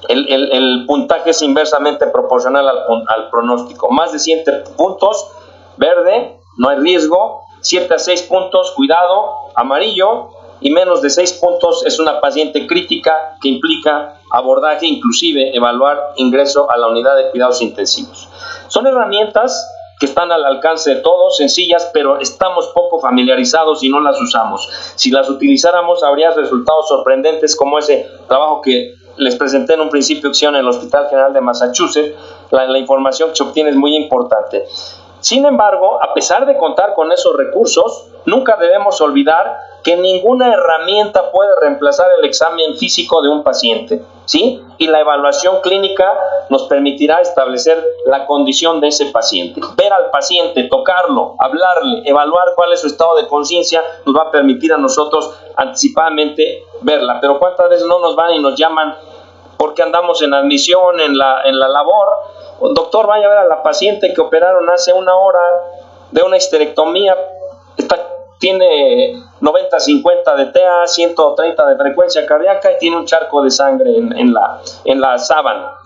el puntaje es inversamente proporcional al pronóstico. Más de 100 puntos, verde, no hay riesgo; 7 a 6 puntos, cuidado, amarillo; y menos de 6 puntos es una paciente crítica que implica abordaje, inclusive evaluar ingreso a la unidad de cuidados intensivos. Son herramientas que están al alcance de todos, sencillas, pero estamos poco familiarizados y no las usamos. Si las utilizáramos, habría resultados sorprendentes, como ese trabajo que les presenté en un principio en el Hospital General de Massachusetts. La información que se obtiene es muy importante. Sin embargo, a pesar de contar con esos recursos, nunca debemos olvidar que ninguna herramienta puede reemplazar el examen físico de un paciente, ¿sí? Y la evaluación clínica nos permitirá establecer la condición de ese paciente. Ver al paciente, tocarlo, hablarle, evaluar cuál es su estado de conciencia, nos va a permitir a nosotros anticipadamente verla. Pero ¿cuántas veces no nos van y nos llaman porque andamos en admisión, en la labor? Doctor, vaya a ver a la paciente que operaron hace una hora de una histerectomía, tiene 90-50 de TA, 130 de frecuencia cardíaca y tiene un charco de sangre en la sábana.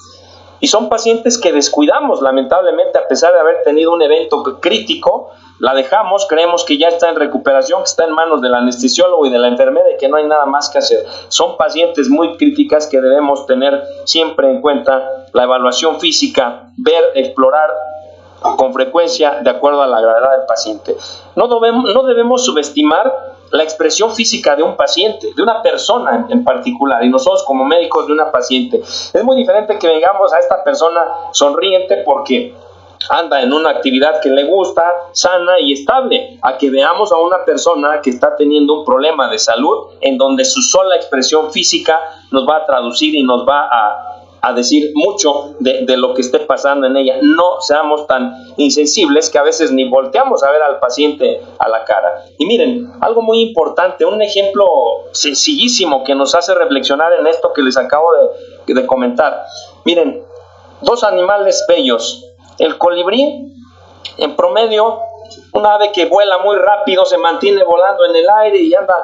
Y son pacientes que descuidamos, lamentablemente, a pesar de haber tenido un evento crítico, la dejamos, creemos que ya está en recuperación, que está en manos del anestesiólogo y de la enfermera y que no hay nada más que hacer. Son pacientes muy críticas que debemos tener siempre en cuenta la evaluación física, ver, explorar con frecuencia de acuerdo a la gravedad del paciente. No debemos subestimar la expresión física de un paciente, de una persona en particular, y nosotros como médicos de una paciente. Es muy diferente que vengamos a esta persona sonriente porque anda en una actividad que le gusta, sana y estable, a que veamos a una persona que está teniendo un problema de salud, en donde su sola expresión física nos va a traducir y nos va a decir mucho de lo que esté pasando en ella. No seamos tan insensibles que a veces ni volteamos a ver al paciente a la cara. Y miren, algo muy importante, un ejemplo sencillísimo que nos hace reflexionar en esto que les acabo de comentar. Miren, dos animales bellos. El colibrí, en promedio, un ave que vuela muy rápido, se mantiene volando en el aire y anda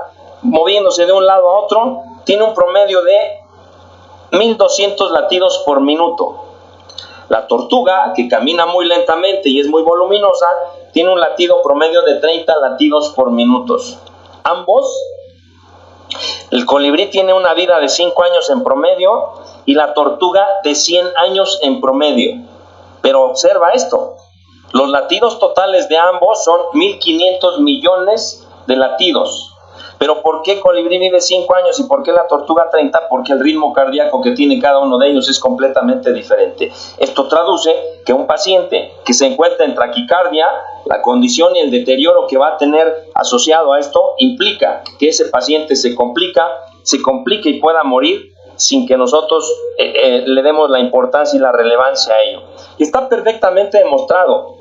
moviéndose de un lado a otro, tiene un promedio de 1200 latidos por minuto. La tortuga, que camina muy lentamente y es muy voluminosa, tiene un latido promedio de 30 latidos por minuto. Ambos, el colibrí tiene una vida de 5 años en promedio y la tortuga de 100 años en promedio. Pero observa esto, los latidos totales de ambos son 1.500 millones de latidos. Pero ¿por qué colibrí vive 5 años y por qué la tortuga 30? Porque el ritmo cardíaco que tiene cada uno de ellos es completamente diferente. Esto traduce que un paciente que se encuentra en taquicardia, la condición y el deterioro que va a tener asociado a esto implica que ese paciente se complica y pueda morir sin que nosotros le demos la importancia y la relevancia a ello. Y está perfectamente demostrado.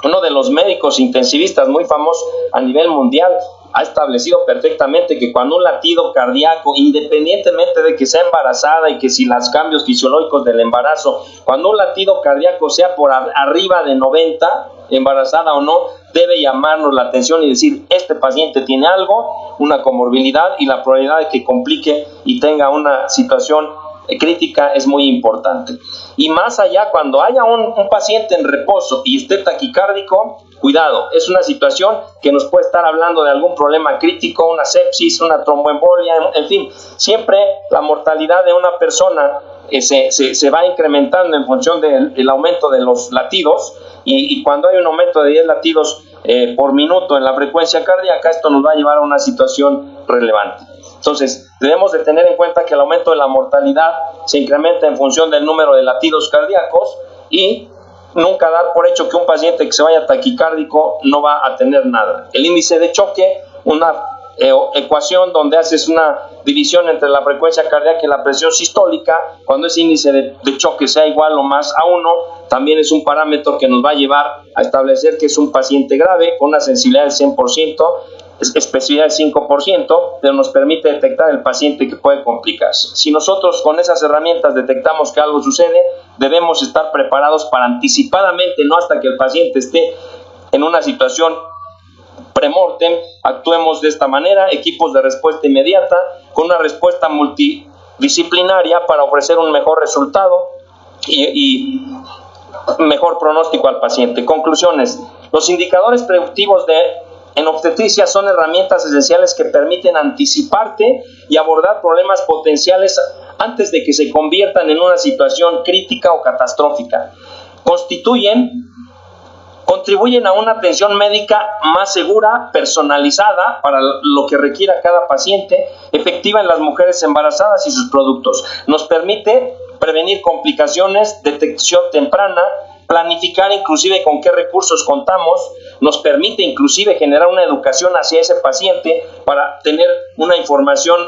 Uno de los médicos intensivistas muy famosos a nivel mundial ha establecido perfectamente que cuando un latido cardíaco, independientemente de que sea embarazada y que si los cambios fisiológicos del embarazo, cuando un latido cardíaco sea por arriba de 90, embarazada o no, debe llamarnos la atención y decir, este paciente tiene algo, una comorbilidad, y la probabilidad de que complique y tenga una situación crítica es muy importante. Y más allá, cuando haya un paciente en reposo y esté taquicárdico, cuidado, es una situación que nos puede estar hablando de algún problema crítico, una sepsis, una tromboembolia, en fin, siempre la mortalidad de una persona se va incrementando en función del aumento de los latidos, y cuando hay un aumento de 10 latidos por minuto en la frecuencia cardíaca, esto nos va a llevar a una situación relevante. Entonces, debemos de tener en cuenta que el aumento de la mortalidad se incrementa en función del número de latidos cardíacos, y nunca dar por hecho que un paciente que se vaya taquicárdico no va a tener nada. El índice de choque, una ecuación donde haces una división entre la frecuencia cardíaca y la presión sistólica, cuando ese índice de choque sea igual o más a 1, también es un parámetro que nos va a llevar a establecer que es un paciente grave con una sensibilidad del 100%, especificidad del 5%, pero nos permite detectar el paciente que puede complicarse. Si nosotros con esas herramientas detectamos que algo sucede, debemos estar preparados para anticipadamente, no hasta que el paciente esté en una situación premortem, actuemos de esta manera, equipos de respuesta inmediata, con una respuesta multidisciplinaria para ofrecer un mejor resultado y mejor pronóstico al paciente. Conclusiones: los indicadores predictivos en obstetricia son herramientas esenciales que permiten anticiparte y abordar problemas potenciales antes de que se conviertan en una situación crítica o catastrófica. Contribuyen a una atención médica más segura, personalizada para lo que requiera cada paciente, efectiva en las mujeres embarazadas y sus productos. Nos permite prevenir complicaciones, detección temprana, planificar inclusive con qué recursos contamos, nos permite inclusive generar una educación hacia ese paciente para tener una información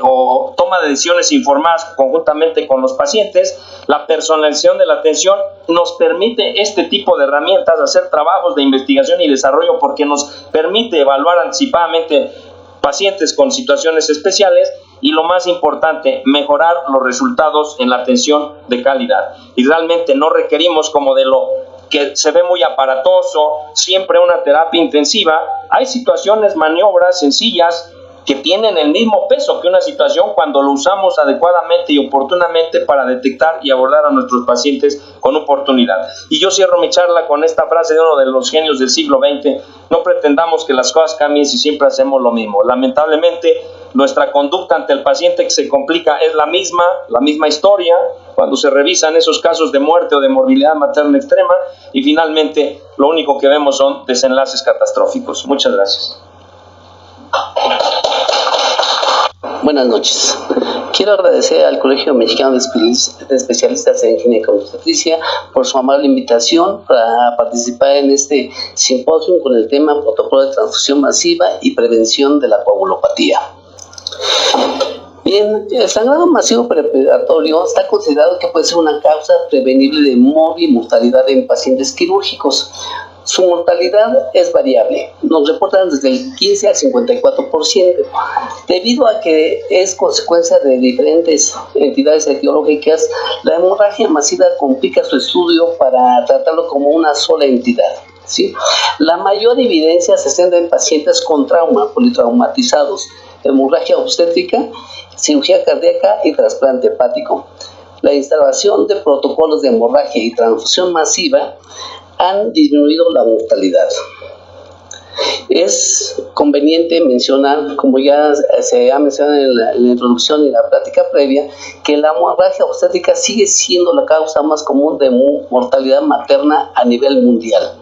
o toma de decisiones informadas conjuntamente con los pacientes. La personalización de la atención nos permite este tipo de herramientas, hacer trabajos de investigación y desarrollo, porque nos permite evaluar anticipadamente pacientes con situaciones especiales y, lo más importante, mejorar los resultados en la atención de calidad. Y realmente no requerimos, como de lo que se ve muy aparatoso, siempre una terapia intensiva. Hay situaciones, maniobras sencillas que tienen el mismo peso que una situación cuando lo usamos adecuadamente y oportunamente para detectar y abordar a nuestros pacientes con oportunidad. Y yo cierro mi charla con esta frase de uno de los genios del siglo XX: no pretendamos que las cosas cambien si siempre hacemos lo mismo. Lamentablemente, nuestra conducta ante el paciente que se complica es la misma historia cuando se revisan esos casos de muerte o de morbilidad materna extrema, y finalmente lo único que vemos son desenlaces catastróficos. Muchas gracias. Buenas noches. Quiero agradecer al Colegio Mexicano de Especialistas en Ginecobstetricia por su amable invitación para participar en este simposio con el tema Protocolo de Transfusión Masiva y Prevención de la Coagulopatía. Bien, el sangrado masivo preoperatorio está considerado que puede ser una causa prevenible de mortalidad en pacientes quirúrgicos. Su mortalidad es variable, nos reportan desde el 15 al 54%, debido a que es consecuencia de diferentes entidades etiológicas. La hemorragia masiva complica su estudio para tratarlo como una sola entidad, ¿sí? La mayor evidencia se centra en pacientes con trauma, politraumatizados, hemorragia obstétrica, cirugía cardíaca y trasplante hepático. La instalación de protocolos de hemorragia y transfusión masiva han disminuido la mortalidad. Es conveniente mencionar, como ya se ha mencionado en la introducción y la plática previa, que la hemorragia obstétrica sigue siendo la causa más común de mortalidad materna a nivel mundial.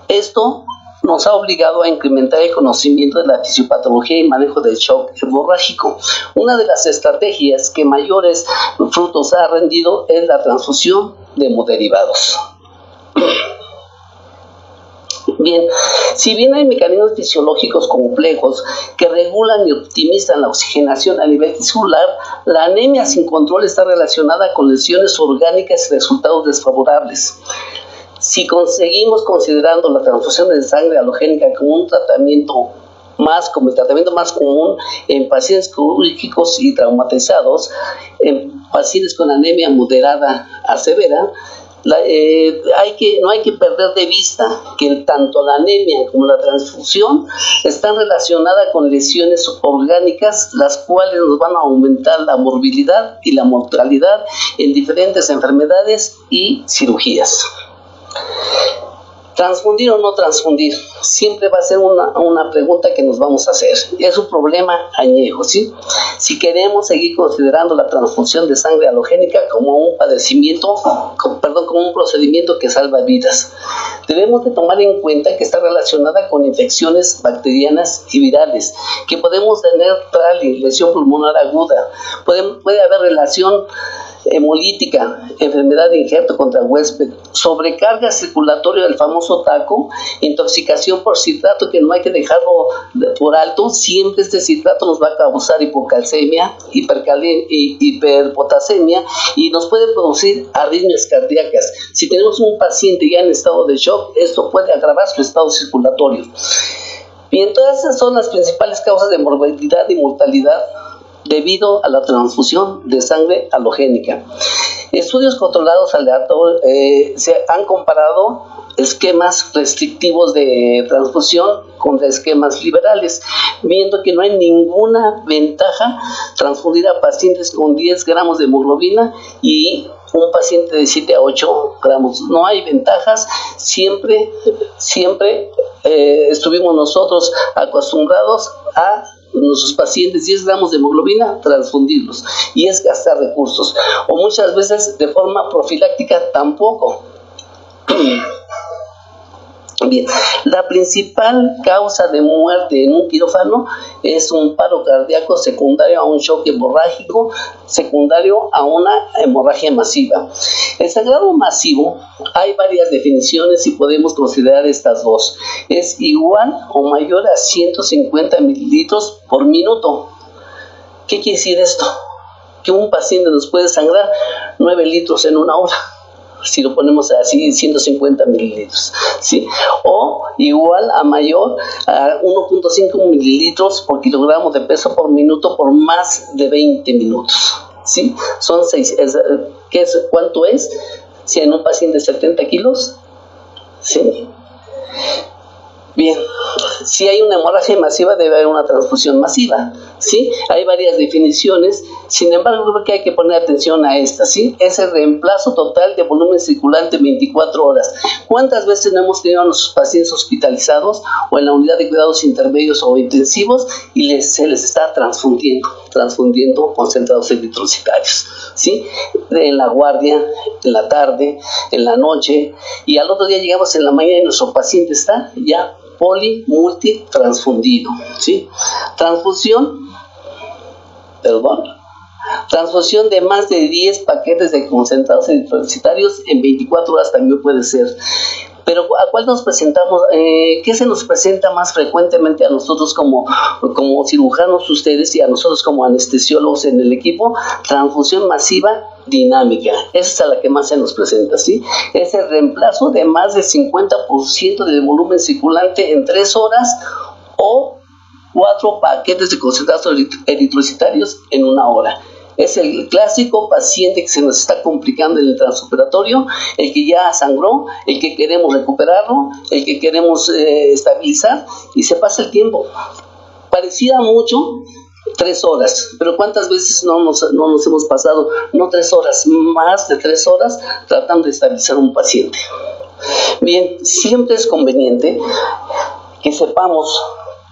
Esto nos ha obligado a incrementar el conocimiento de la fisiopatología y manejo del shock hemorrágico. Una de las estrategias que mayores frutos ha rendido es la transfusión de hemoderivados. Bien, si bien hay mecanismos fisiológicos complejos que regulan y optimizan la oxigenación a nivel tisular, la anemia sin control está relacionada con lesiones orgánicas y resultados desfavorables. Si seguimos considerando la transfusión de sangre halogénica como un tratamiento como el tratamiento más común en pacientes quirúrgicos y traumatizados, en pacientes con anemia moderada a severa. No hay que perder de vista que tanto la anemia como la transfusión están relacionadas con lesiones orgánicas, las cuales nos van a aumentar la morbilidad y la mortalidad en diferentes enfermedades y cirugías. ¿Transfundir o no transfundir? Siempre va a ser una pregunta que nos vamos a hacer. Es un problema añejo, ¿sí? Si queremos seguir considerando la transfusión de sangre halogénica como un como un procedimiento que salva vidas, debemos de tomar en cuenta que está relacionada con infecciones bacterianas y virales, que podemos tener TRALI, lesión pulmonar aguda, puede haber relación hemolítica, enfermedad de injerto contra huésped, sobrecarga circulatoria del famoso taco, intoxicación por citrato, que no hay que dejarlo por alto. Siempre este citrato nos va a causar hipocalcemia, hiperpotasemia, y nos puede producir arritmias cardíacas. Si tenemos un paciente ya en estado de shock, esto puede agravar su estado circulatorio. Bien, todas esas son las principales causas de morbilidad y mortalidad debido a la transfusión de sangre halogénica. Estudios controlados aleatorios se han comparado esquemas restrictivos de transfusión contra esquemas liberales, viendo que no hay ninguna ventaja transfundir a pacientes con 10 gramos de hemoglobina y un paciente de 7 a 8 gramos. No hay ventajas. Siempre estuvimos nosotros acostumbrados a nuestros pacientes 10 gramos de hemoglobina, transfundirlos, y es gastar recursos, o muchas veces de forma profiláctica tampoco. Bien, la principal causa de muerte en un quirófano es un paro cardíaco secundario a un shock hemorrágico, secundario a una hemorragia masiva. El sangrado masivo, hay varias definiciones y podemos considerar estas dos. Es igual o mayor a 150 mililitros por minuto. ¿Qué quiere decir esto? Que un paciente nos puede sangrar 9 litros en una hora. Si lo ponemos así, 150 mililitros, ¿sí? O igual a mayor a 1.5 mililitros por kilogramo de peso por minuto por más de 20 minutos, ¿sí? Son 6, ¿cuánto es? Si en un paciente de 70 kilos, ¿sí? Bien, si hay una hemorragia masiva debe haber una transfusión masiva, ¿sí? Hay varias definiciones, sin embargo creo que hay que poner atención a esta, ¿sí? Es el reemplazo total de volumen circulante en 24 horas. ¿Cuántas veces no hemos tenido a nuestros pacientes hospitalizados o en la unidad de cuidados intermedios o intensivos y se les está transfundiendo concentrados eritrocitarios, ¿sí? En la guardia, en la tarde, en la noche, y al otro día llegamos en la mañana y nuestro paciente está ya multitransfundido, ¿sí? Transfusión de más de 10 paquetes de concentrados eritrocitarios en 24 horas también puede ser. Pero ¿a cuál nos presentamos? ¿Qué se nos presenta más frecuentemente a nosotros como cirujanos ustedes y a nosotros como anestesiólogos en el equipo? Transfusión masiva dinámica. Esa es a la que más se nos presenta, ¿sí? Es el reemplazo de más del 50% del volumen circulante en 3 horas o 4 paquetes de concentrados eritrocitarios en 1 hora. Es el clásico paciente que se nos está complicando en el transoperatorio, el que ya sangró, el que queremos recuperarlo, el que queremos estabilizar, y se pasa el tiempo. Parecía mucho 3 horas, pero ¿cuántas veces no nos hemos pasado, no 3 horas, más de 3 horas tratando de estabilizar un paciente? Bien, siempre es conveniente que sepamos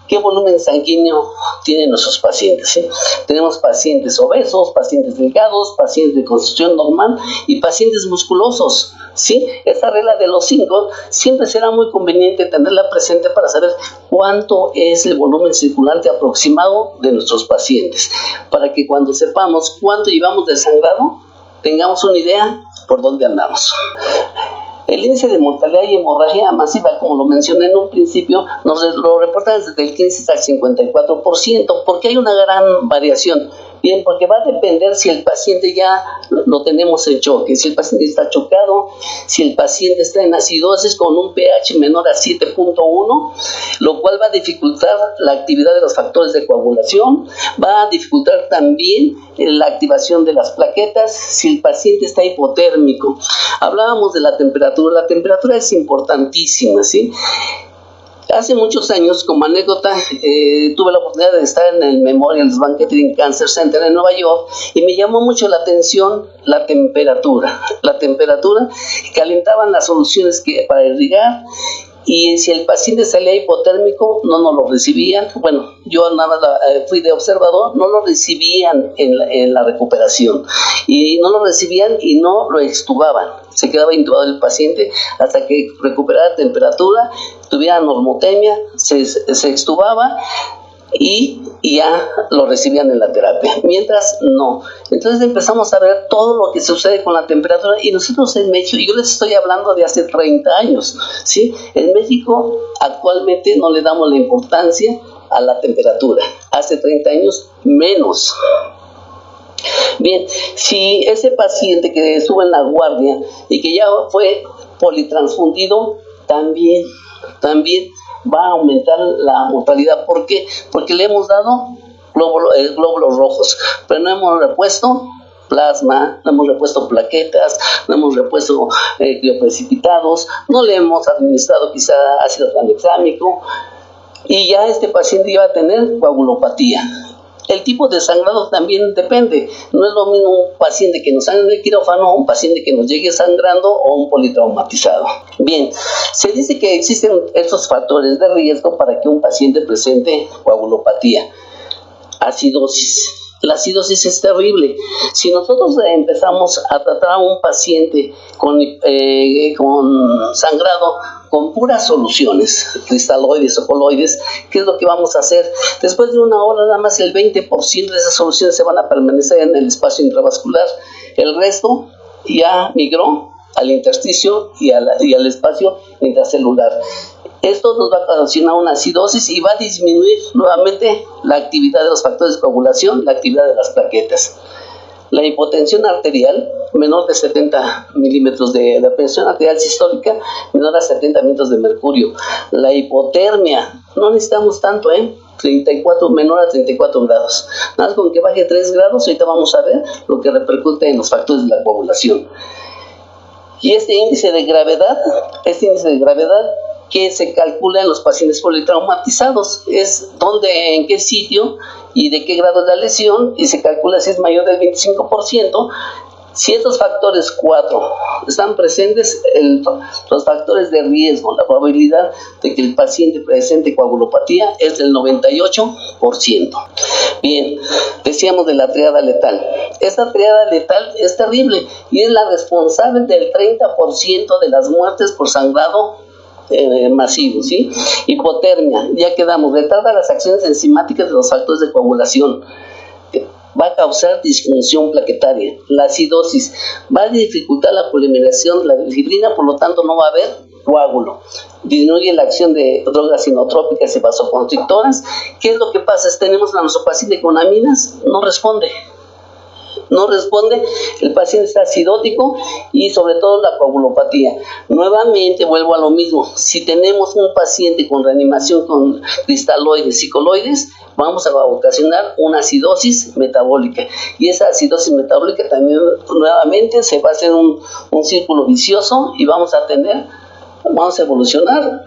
qué volumen sanguíneo tienen nuestros pacientes, ¿sí? Tenemos pacientes obesos, pacientes delgados, pacientes de constitución normal y pacientes musculosos, ¿sí? Esta regla de los 5 siempre será muy conveniente tenerla presente para saber cuánto es el volumen circulante aproximado de nuestros pacientes, para que cuando sepamos cuánto llevamos de sangrado, tengamos una idea por dónde andamos. El índice de mortalidad y hemorragia masiva, como lo mencioné en un principio, nos lo reportan desde el 15 hasta el 54%, porque hay una gran variación. Bien, porque va a depender si el paciente ya lo tenemos en choque, si el paciente está chocado, si el paciente está en acidosis con un pH menor a 7.1, lo cual va a dificultar la actividad de los factores de coagulación, va a dificultar también la activación de las plaquetas, si el paciente está hipotérmico. Hablábamos de la temperatura es importantísima, ¿sí? Hace muchos años, como anécdota, tuve la oportunidad de estar en el Memorial Sloan Kettering Cancer Center en Nueva York y me llamó mucho la atención la temperatura. Calentaban las soluciones para irrigar y si el paciente salía hipotérmico no nos lo recibían. Bueno, yo nada más fui de observador, no lo recibían en la recuperación y no lo recibían y no lo extubaban. Se quedaba intubado el paciente hasta que recuperara temperatura, tuviera normotemia, se extubaba y ya lo recibían en la terapia, mientras no. Entonces empezamos a ver todo lo que sucede con la temperatura y nosotros en México, y yo les estoy hablando de hace 30 años, ¿sí? En México actualmente no le damos la importancia a la temperatura, hace 30 años menos. Bien, si ese paciente que estuvo en la guardia y que ya fue politransfundido, también va a aumentar la mortalidad. ¿Por qué? Porque le hemos dado glóbulos rojos, pero no hemos repuesto plasma, no hemos repuesto plaquetas, no hemos repuesto crioprecipitados, no le hemos administrado quizá ácido tranexámico y ya este paciente iba a tener coagulopatía. El tipo de sangrado también depende. No es lo mismo un paciente que nos sangre en el quirófano o un paciente que nos llegue sangrando o un politraumatizado. Bien, se dice que existen estos factores de riesgo para que un paciente presente coagulopatía. Acidosis. La acidosis es terrible. Si nosotros empezamos a tratar a un paciente con sangrado con puras soluciones, cristaloides o coloides, ¿qué es lo que vamos a hacer? Después de una hora nada más el 20% de esas soluciones se van a permanecer en el espacio intravascular. El resto ya migró al intersticio y al espacio intracelular. Esto nos va a ocasionar una acidosis y va a disminuir nuevamente la actividad de los factores de coagulación, la actividad de las plaquetas. La hipotensión arterial, menor de 70 milímetros de la presión arterial sistólica, menor a 70 milímetros de mercurio. La hipotermia, no necesitamos tanto, 34, menor a 34 grados. Nada más con que baje 3 grados, ahorita vamos a ver lo que repercute en los factores de la coagulación. Y este índice de gravedad que se calcula en los pacientes politraumatizados, es en qué sitio y de qué grado es la lesión, y se calcula si es mayor del 25%. Si estos factores 4 están presentes, los factores de riesgo, la probabilidad de que el paciente presente coagulopatía es del 98%. Bien, decíamos de la triada letal. Esta triada letal es terrible y es la responsable del 30% de las muertes por sangrado masivo, ¿sí? Hipotermia, ya quedamos, retarda las acciones enzimáticas de los factores de coagulación, va a causar disfunción plaquetaria. La acidosis va a dificultar la polimerización de la fibrina, por lo tanto no va a haber coágulo. Disminuye la acción de drogas inotrópicas y vasoconstrictoras. ¿Qué es lo que pasa? Tenemos a nuestro paciente con aminas, no responde, el paciente está acidótico y sobre todo la coagulopatía. Nuevamente vuelvo a lo mismo, si tenemos un paciente con reanimación con cristaloides y coloides, vamos a ocasionar una acidosis metabólica y esa acidosis metabólica también nuevamente se va a hacer un círculo vicioso y vamos a evolucionar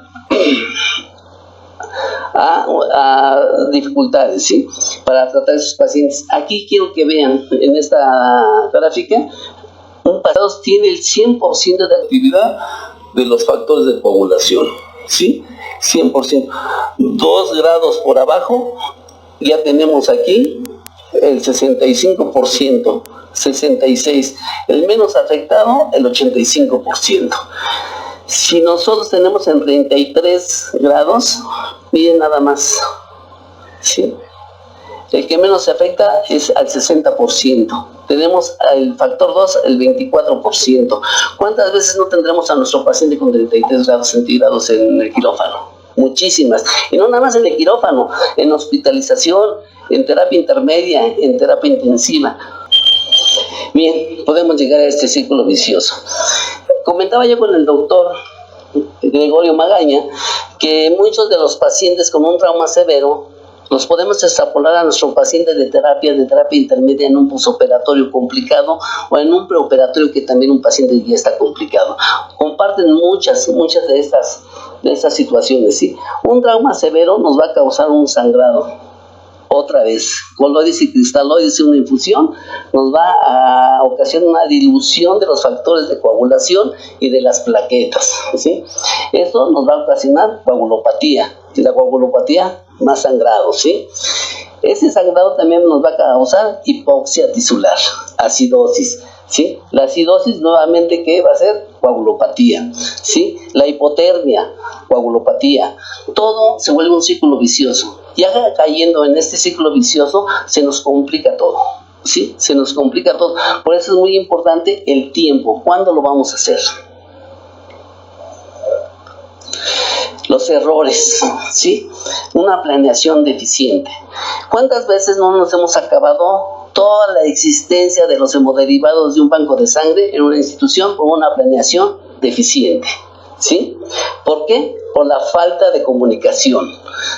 a dificultades, ¿sí? Para tratar a esos pacientes. Aquí quiero que vean en esta gráfica, un paciente tiene el 100% de actividad de los factores de coagulación, ¿sí? 100%. 2 grados por abajo, ya tenemos aquí el 65%, 66%. El menos afectado, el 85%. Si nosotros tenemos en 33 grados, miren nada más, ¿sí? El que menos se afecta es al 60%. Tenemos el factor 2, el 24%. ¿Cuántas veces no tendremos a nuestro paciente con 33 grados centígrados en el quirófano? Muchísimas. Y no nada más en el quirófano, en hospitalización, en terapia intermedia, en terapia intensiva. Bien, podemos llegar a este círculo vicioso. Comentaba yo con el doctor Gregorio Magaña que muchos de los pacientes con un trauma severo los podemos extrapolar a nuestros pacientes de terapia intermedia en un posoperatorio complicado o en un preoperatorio que también un paciente ya está complicado. Comparten muchas de estas situaciones, ¿sí? Un trauma severo nos va a causar un sangrado. Otra vez, coloides y cristaloides en una infusión nos va a ocasionar una dilución de los factores de coagulación y de las plaquetas, ¿sí? Esto nos va a ocasionar coagulopatía, y la coagulopatía más sangrado, ¿sí? Ese sangrado también nos va a causar hipoxia tisular, acidosis, ¿sí? La acidosis nuevamente, ¿qué va a ser? Coagulopatía, ¿sí? La hipotermia, coagulopatía. Todo se vuelve un círculo vicioso. Ya cayendo en este ciclo vicioso, se nos complica todo, ¿sí? Se nos complica todo. Por eso es muy importante el tiempo. ¿Cuándo lo vamos a hacer? Los errores, ¿sí? Una planeación deficiente. ¿Cuántas veces no nos hemos acabado toda la existencia de los hemoderivados de un banco de sangre en una institución por una planeación deficiente? ¿Sí? ¿Por qué? Por la falta de comunicación,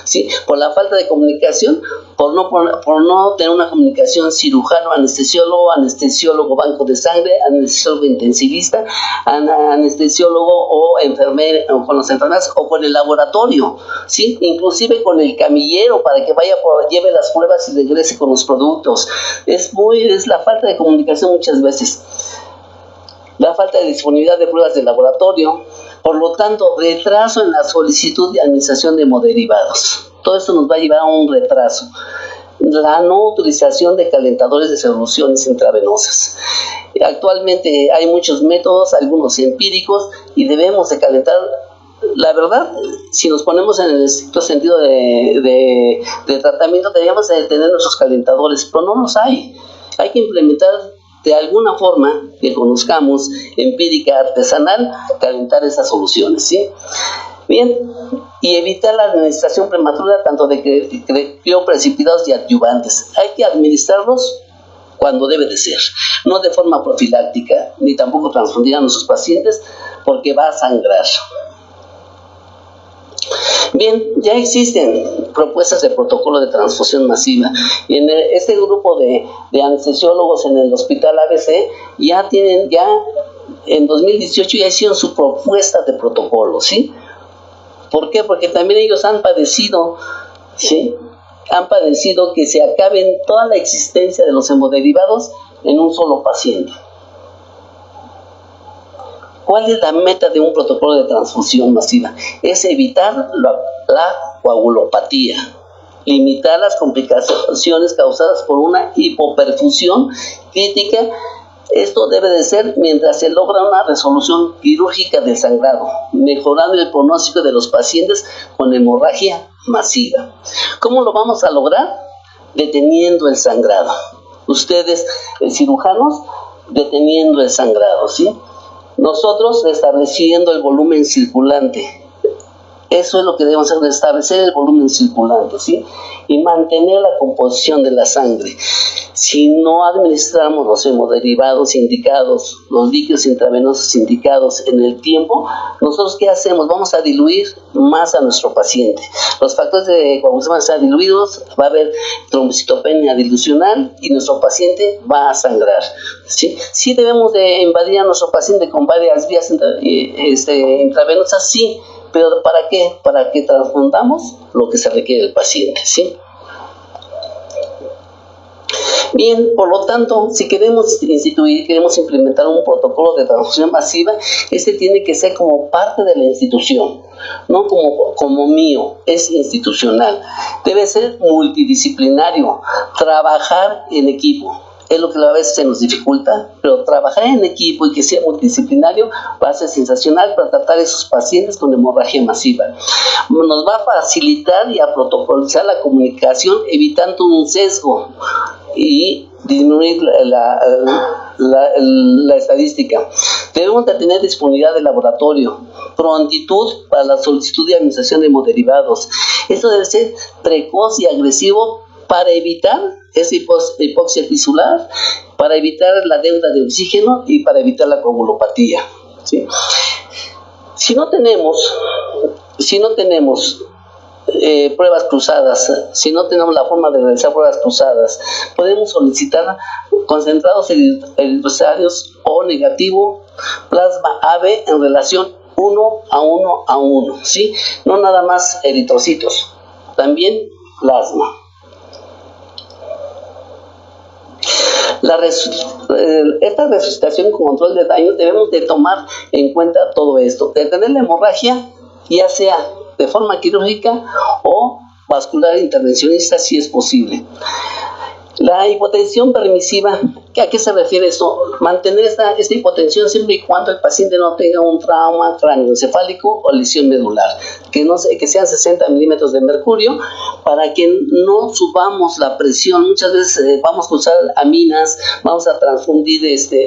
¿sí? Por la falta de comunicación, por no tener una comunicación cirujano, anestesiólogo, banco de sangre, anestesiólogo intensivista, anestesiólogo o enfermero, o con las enfermeras o con el laboratorio, ¿sí? Inclusive con el camillero para que lleve las pruebas y regrese con los productos. Es la falta de comunicación muchas veces. La falta de disponibilidad de pruebas de laboratorio, por lo tanto, retraso en la solicitud de administración de hemoderivados. Todo esto nos va a llevar a un retraso. La no utilización de calentadores de soluciones intravenosas. Actualmente hay muchos métodos, algunos empíricos, y debemos de calentar. La verdad, si nos ponemos en el estricto sentido de tratamiento, deberíamos de tener nuestros calentadores, pero no los hay. Hay que implementar de alguna forma que conozcamos, empírica, artesanal, calentar esas soluciones, ¿sí? Bien, y evitar la administración prematura tanto de crioprecipitados y adyuvantes. Hay que administrarlos cuando debe de ser, no de forma profiláctica, ni tampoco transfundir a nuestros pacientes porque va a sangrar. Bien, ya existen propuestas de protocolo de transfusión masiva y en este grupo de anestesiólogos en el hospital ABC ya en 2018 ya hicieron su propuesta de protocolo, ¿sí? ¿Por qué? Porque también ellos han padecido, ¿sí? Han padecido que se acaben toda la existencia de los hemoderivados en un solo paciente. ¿Cuál es la meta de un protocolo de transfusión masiva? Es evitar la coagulopatía, limitar las complicaciones causadas por una hipoperfusión crítica. Esto debe de ser mientras se logra una resolución quirúrgica del sangrado, mejorando el pronóstico de los pacientes con hemorragia masiva. ¿Cómo lo vamos a lograr? Deteniendo el sangrado. Ustedes, cirujanos, deteniendo el sangrado, ¿sí? Nosotros restableciendo el volumen circulante. Eso es lo que debemos hacer, restablecer el volumen circulante, ¿sí? Y mantener la composición de la sangre. Si no administramos los hemoderivados indicados, los líquidos intravenosos indicados en el tiempo, ¿nosotros qué hacemos? Vamos a diluir más a nuestro paciente. Los factores de coagulación van a estar diluidos, va a haber trombocitopenia dilucional y nuestro paciente va a sangrar, ¿sí? Sí debemos de invadir a nuestro paciente con varias vías intravenosas, sí. ¿Pero para qué? Para que transfundamos lo que se requiere del paciente, ¿sí? Bien, por lo tanto, si queremos implementar un protocolo de transfusión masiva, este tiene que ser como parte de la institución, no como mío, es institucional. Debe ser multidisciplinario, trabajar en equipo. Es lo que a veces se nos dificulta, pero trabajar en equipo y que sea multidisciplinario va a ser sensacional para tratar a esos pacientes con hemorragia masiva. Nos va a facilitar y a protocolizar la comunicación evitando un sesgo y disminuir la estadística. Debemos de tener disponibilidad de laboratorio, prontitud para la solicitud de administración de hemoderivados. Esto debe ser precoz y agresivo para evitar esa hipoxia tisular, para evitar la deuda de oxígeno y para evitar la coagulopatía, ¿sí? Si no tenemos pruebas cruzadas, si no tenemos la forma de realizar pruebas cruzadas, podemos solicitar concentrados eritrocitarios O negativo, plasma AB en relación 1:1:1, ¿sí? No nada más eritrocitos, también plasma. Esta resucitación con control de daños debemos de tomar en cuenta todo esto, detener la hemorragia, ya sea de forma quirúrgica o vascular intervencionista si es posible. La hipotensión permisiva, ¿a qué se refiere esto? Mantener esta hipotensión siempre y cuando el paciente no tenga un trauma cráneoencefálico o lesión medular, que sean 60 milímetros de mercurio, para que no subamos la presión. Muchas veces vamos a usar aminas, vamos a transfundir,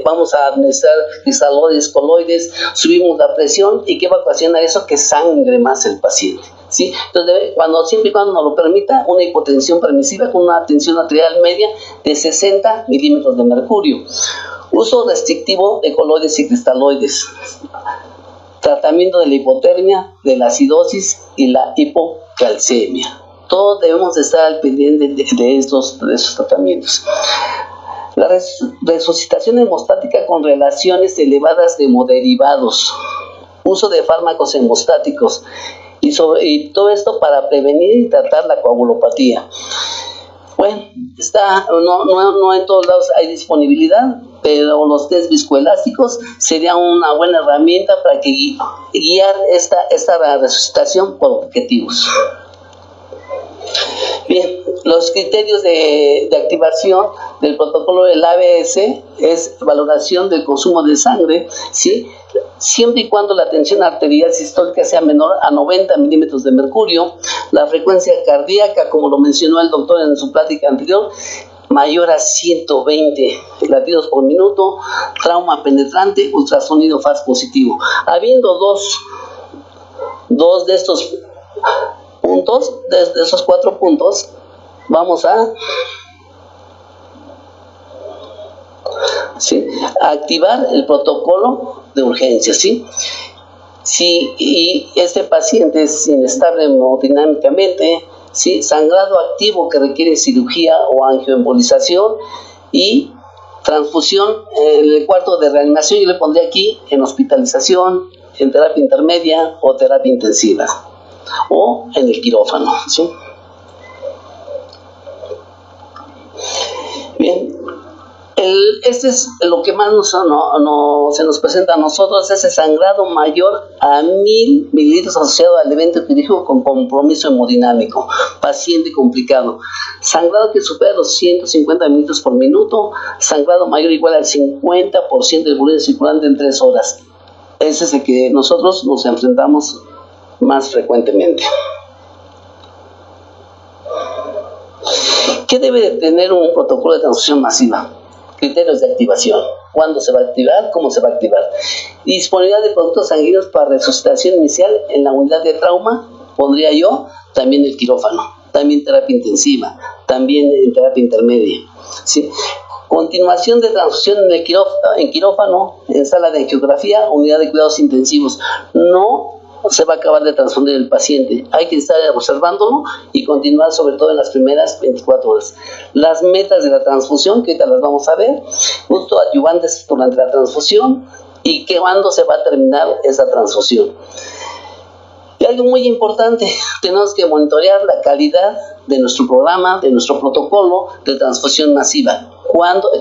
vamos a administrar cristaloides, coloides, subimos la presión, y ¿qué va a ocasionar eso? Que sangre más el paciente, ¿sí? Entonces, siempre y cuando nos lo permita, una hipotensión permisiva con una tensión arterial media de 60 milímetros de mercurio. Uso restrictivo de coloides y cristaloides. Tratamiento de la hipotermia, de la acidosis y la hipocalcemia. Todos debemos de estar al pendiente de esos tratamientos. La resucitación hemostática con relaciones elevadas de hemoderivados. Uso de fármacos hemostáticos. Y todo esto para prevenir y tratar la coagulopatía. Bueno, no en todos lados hay disponibilidad, pero los test viscoelásticos serían una buena herramienta para guiar esta resucitación por objetivos. Bien, los criterios de activación del protocolo del ABS es valoración del consumo de sangre, ¿sí? Siempre y cuando la tensión arterial sistólica sea menor a 90 milímetros de mercurio, la frecuencia cardíaca, como lo mencionó el doctor en su plática anterior, mayor a 120 latidos por minuto, trauma penetrante, ultrasonido faz positivo. Habiendo dos de estos puntos, de esos 4 puntos, vamos a activar el protocolo de urgencia, ¿sí? Y este paciente es inestable hemodinámicamente, ¿sí? Sangrado activo que requiere cirugía o angioembolización y transfusión en el cuarto de reanimación. Yo le pondré aquí en hospitalización, en terapia intermedia o terapia intensiva, o en el quirófano, ¿sí? Bien. Este es lo que más se nos presenta a nosotros, ese sangrado mayor a 1000 mililitros asociado al evento quirúrgico con compromiso hemodinámico, paciente complicado, sangrado que supera los 150 mililitros por minuto, sangrado mayor o igual al 50% del volumen circulante en 3 horas. Ese es el que nosotros nos enfrentamos más frecuentemente. ¿Qué debe de tener un protocolo de transfusión masiva? Criterios de activación. ¿Cuándo se va a activar? ¿Cómo se va a activar? Disponibilidad de productos sanguíneos para resucitación inicial en la unidad de trauma. Pondría yo también el quirófano, también terapia intensiva, también en terapia intermedia, ¿sí? Continuación de transfusión en quirófano, en sala de angiografía, unidad de cuidados intensivos. No se va a acabar de transfundir el paciente, hay que estar observándolo y continuar sobre todo en las primeras 24 horas. Las metas de la transfusión, que ahorita las vamos a ver, justo adyuvantes durante la transfusión y cuándo se va a terminar esa transfusión. Y algo muy importante, tenemos que monitorear la calidad de nuestro programa, de nuestro protocolo de transfusión masiva.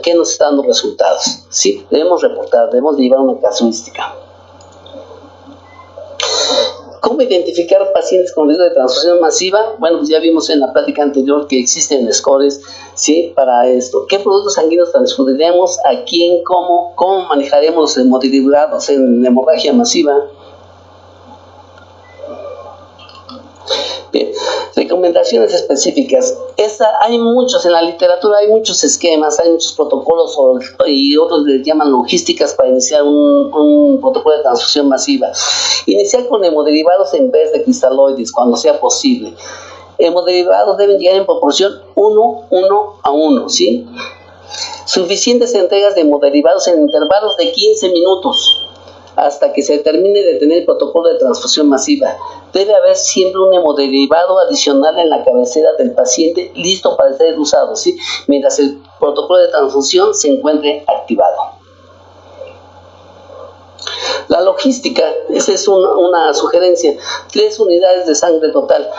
¿Qué nos está dando resultados? ¿Sí? Debemos reportar, debemos llevar una casuística. ¿Cómo identificar pacientes con riesgo de transfusión masiva? Bueno, pues ya vimos en la plática anterior que existen scores, ¿sí? Para esto. ¿Qué productos sanguíneos transfundiremos? ¿A quién? ¿Cómo manejaremos los hemoderivados en hemorragia masiva? Bien, recomendaciones específicas. Hay muchos en la literatura, hay muchos esquemas, hay muchos protocolos y otros les llaman logísticas para iniciar un protocolo de transfusión masiva. Iniciar con hemoderivados en vez de cristaloides cuando sea posible. Hemoderivados deben llegar en proporción 1:1, ¿sí? Suficientes entregas de hemoderivados en intervalos de 15 minutos hasta que se termine de tener el protocolo de transfusión masiva. Debe haber siempre un hemodiderivado adicional en la cabecera del paciente listo para ser usado, ¿sí? Mientras el protocolo de transfusión se encuentre activado. La logística, esa es una sugerencia. 3 unidades de sangre total.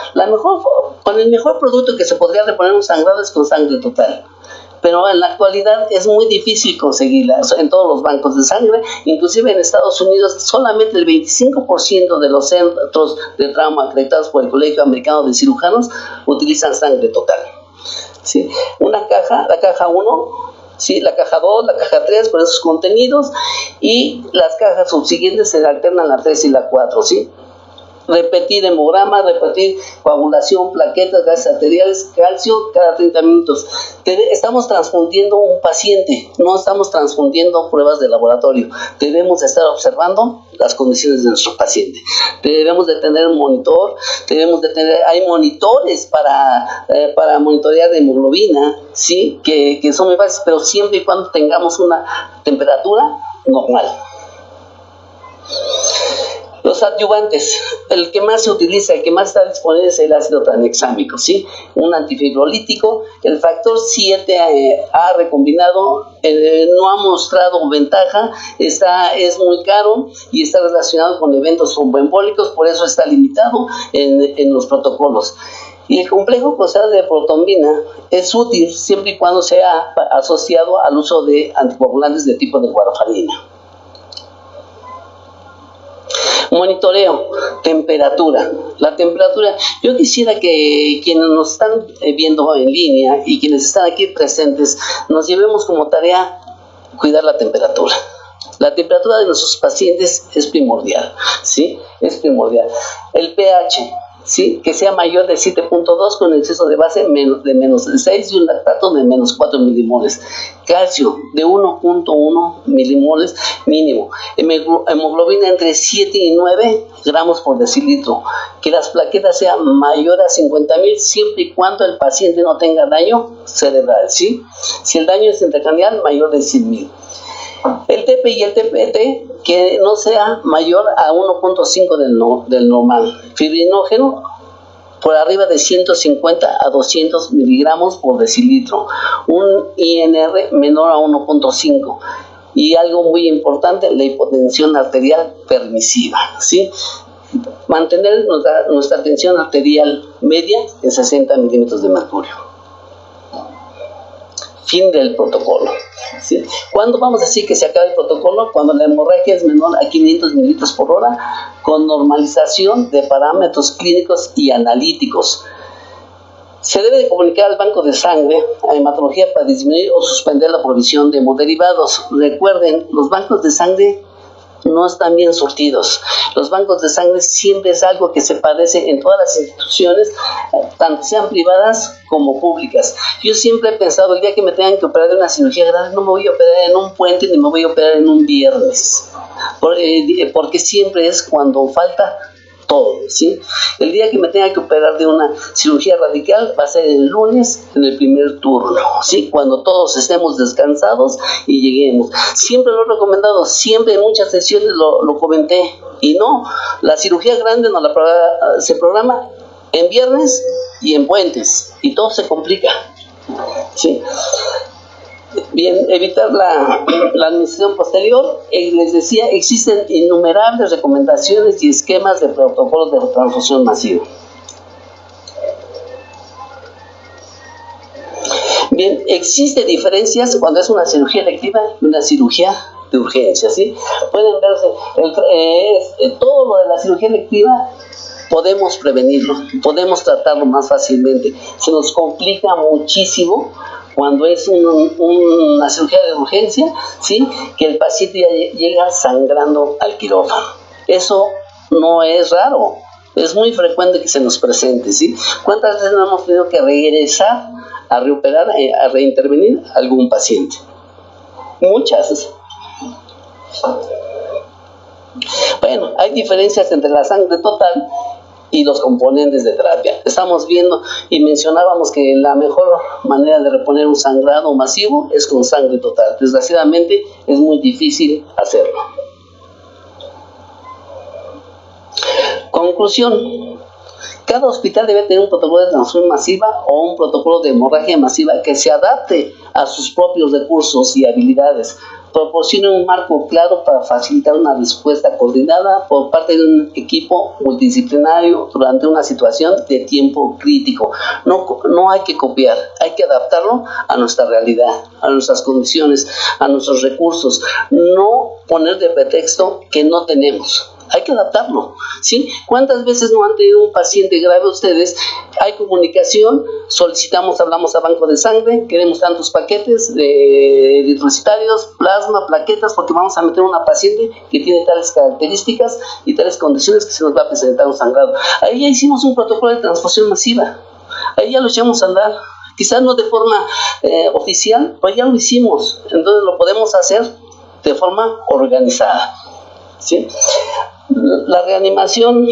Con el mejor producto que se podría reponer un sangrado es con sangre total. Pero en la actualidad es muy difícil conseguirla en todos los bancos de sangre. Inclusive en Estados Unidos solamente el 25% de los centros de trauma acreditados por el Colegio Americano de Cirujanos utilizan sangre total, ¿sí? Una caja, la caja 1, ¿sí? La caja 2, la caja 3 con esos contenidos, y las cajas subsiguientes se alternan la 3 y la 4, ¿sí? Repetir hemograma, repetir coagulación, plaquetas, gases arteriales, calcio cada 30 minutos. Estamos transfundiendo un paciente, no estamos transfundiendo pruebas de laboratorio. Debemos estar observando las condiciones de nuestro paciente. Debemos de tener un monitor, hay monitores para monitorear de hemoglobina, ¿sí? que son muy fáciles, pero siempre y cuando tengamos una temperatura normal. Los adyuvantes, el que más se utiliza, el que más está disponible es el ácido tranexámico, ¿sí? Un antifibrolítico. El factor 7A recombinado no ha mostrado ventaja, es muy caro y está relacionado con eventos tromboembólicos, por eso está limitado en los protocolos. Y el complejo cruzado de protombina es útil siempre y cuando sea asociado al uso de anticoagulantes de tipo de warfarina. Monitoreo, temperatura. La temperatura, yo quisiera que quienes nos están viendo en línea y quienes están aquí presentes, nos llevemos como tarea cuidar la temperatura. La temperatura de nuestros pacientes es primordial, ¿sí? Es primordial. El pH, ¿sí? Que sea mayor de 7.2 con exceso de base de menos de 6 y un lactato de menos 4 milimoles. Calcio de 1.1 milimoles mínimo. Hemoglobina entre 7 y 9 gramos por decilitro. Que las plaquetas sean mayores a 50,000 siempre y cuando el paciente no tenga daño cerebral, ¿sí? Si el daño es intracraneal, mayor de 100,000. El TP y el TPT que no sea mayor a 1.5 del normal. Fibrinógeno por arriba de 150 a 200 miligramos por decilitro. Un INR menor a 1.5. Y algo muy importante, la hipotensión arterial permisiva, ¿sí? Mantener nuestra tensión arterial media en 60 milímetros de mercurio. Fin del protocolo, ¿sí? ¿Cuándo vamos a decir que se acaba el protocolo? Cuando la hemorragia es menor a 500 mililitros por hora, con normalización de parámetros clínicos y analíticos. Se debe de comunicar al banco de sangre a hematología para disminuir o suspender la provisión de hemoderivados. Recuerden, los bancos de sangre no están bien surtidos. Los bancos de sangre siempre es algo que se padece en todas las instituciones, tanto sean privadas como públicas. Yo siempre he pensado, el día que me tengan que operar de una cirugía grande, no me voy a operar en un puente ni me voy a operar en un viernes, porque siempre es cuando falta todo, ¿sí? El día que me tenga que operar de una cirugía radical va a ser el lunes en el primer turno, ¿sí? Cuando todos estemos descansados y lleguemos. Siempre lo he recomendado, siempre en muchas sesiones lo comenté. Y no, la cirugía grande se programa en viernes y en puentes y todo se complica, ¿sí? Bien, evitar la administración posterior. Les decía, existen innumerables recomendaciones y esquemas de protocolos de transfusión masiva. Bien, existen diferencias cuando es una cirugía electiva y una cirugía de urgencia, ¿sí? Pueden verse, todo lo de la cirugía electiva podemos prevenirlo, podemos tratarlo más fácilmente. Se nos complica muchísimo cuando es una cirugía de urgencia, ¿sí? Que el paciente ya llega sangrando al quirófano. Eso no es raro, es muy frecuente que se nos presente, ¿sí? ¿Cuántas veces no hemos tenido que regresar a reoperar, a reintervenir a algún paciente? Muchas. Bueno, hay diferencias entre la sangre total y los componentes de terapia. Estamos viendo y mencionábamos que la mejor manera de reponer un sangrado masivo es con sangre total. Desgraciadamente es muy difícil hacerlo. Conclusión. Cada hospital debe tener un protocolo de transfusión masiva o un protocolo de hemorragia masiva que se adapte a sus propios recursos y habilidades. Proporcione un marco claro para facilitar una respuesta coordinada por parte de un equipo multidisciplinario durante una situación de tiempo crítico. No hay que copiar, hay que adaptarlo a nuestra realidad, a nuestras condiciones, a nuestros recursos. No poner de pretexto que no tenemos. Hay que adaptarlo, ¿sí? ¿Cuántas veces no han tenido un paciente grave ustedes? Hay comunicación, solicitamos, hablamos a banco de sangre, queremos tantos paquetes de eritrocitarios, plasma, plaquetas, porque vamos a meter una paciente que tiene tales características y tales condiciones que se nos va a presentar un sangrado. Ahí ya hicimos un protocolo de transfusión masiva, ahí ya lo echamos a andar. Quizás no de forma oficial, pero ya lo hicimos, entonces lo podemos hacer de forma organizada, ¿sí? La reanimación,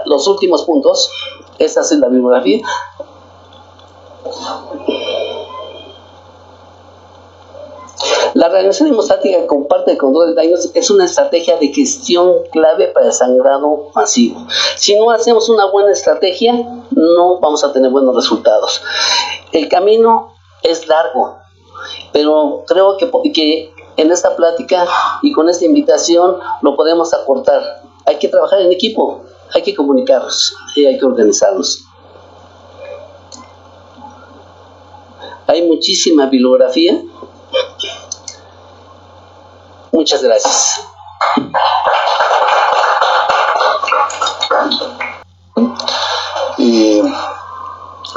los últimos puntos, esta es la bibliografía. La reanimación hemostática con parte del control de daños es una estrategia de gestión clave para el sangrado masivo. Si no hacemos una buena estrategia, no vamos a tener buenos resultados. El camino es largo, pero creo que en esta plática y con esta invitación lo podemos acortar. Hay que trabajar en equipo, hay que comunicarnos y hay que organizarnos. Hay muchísima bibliografía. Muchas gracias.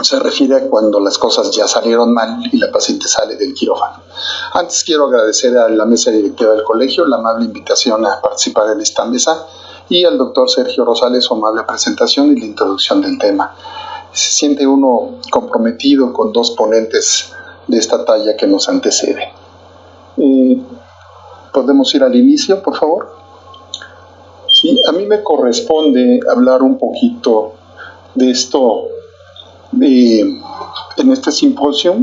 Se refiere a cuando las cosas ya salieron mal y la paciente sale del quirófano. Antes quiero agradecer a la mesa directiva del colegio la amable invitación a participar en esta mesa y al doctor Sergio Rosales su amable presentación y la introducción del tema. Se siente uno comprometido con dos ponentes de esta talla que nos anteceden. ¿Podemos ir al inicio, por favor? Sí, a mí me corresponde hablar un poquito de esto en este simposio.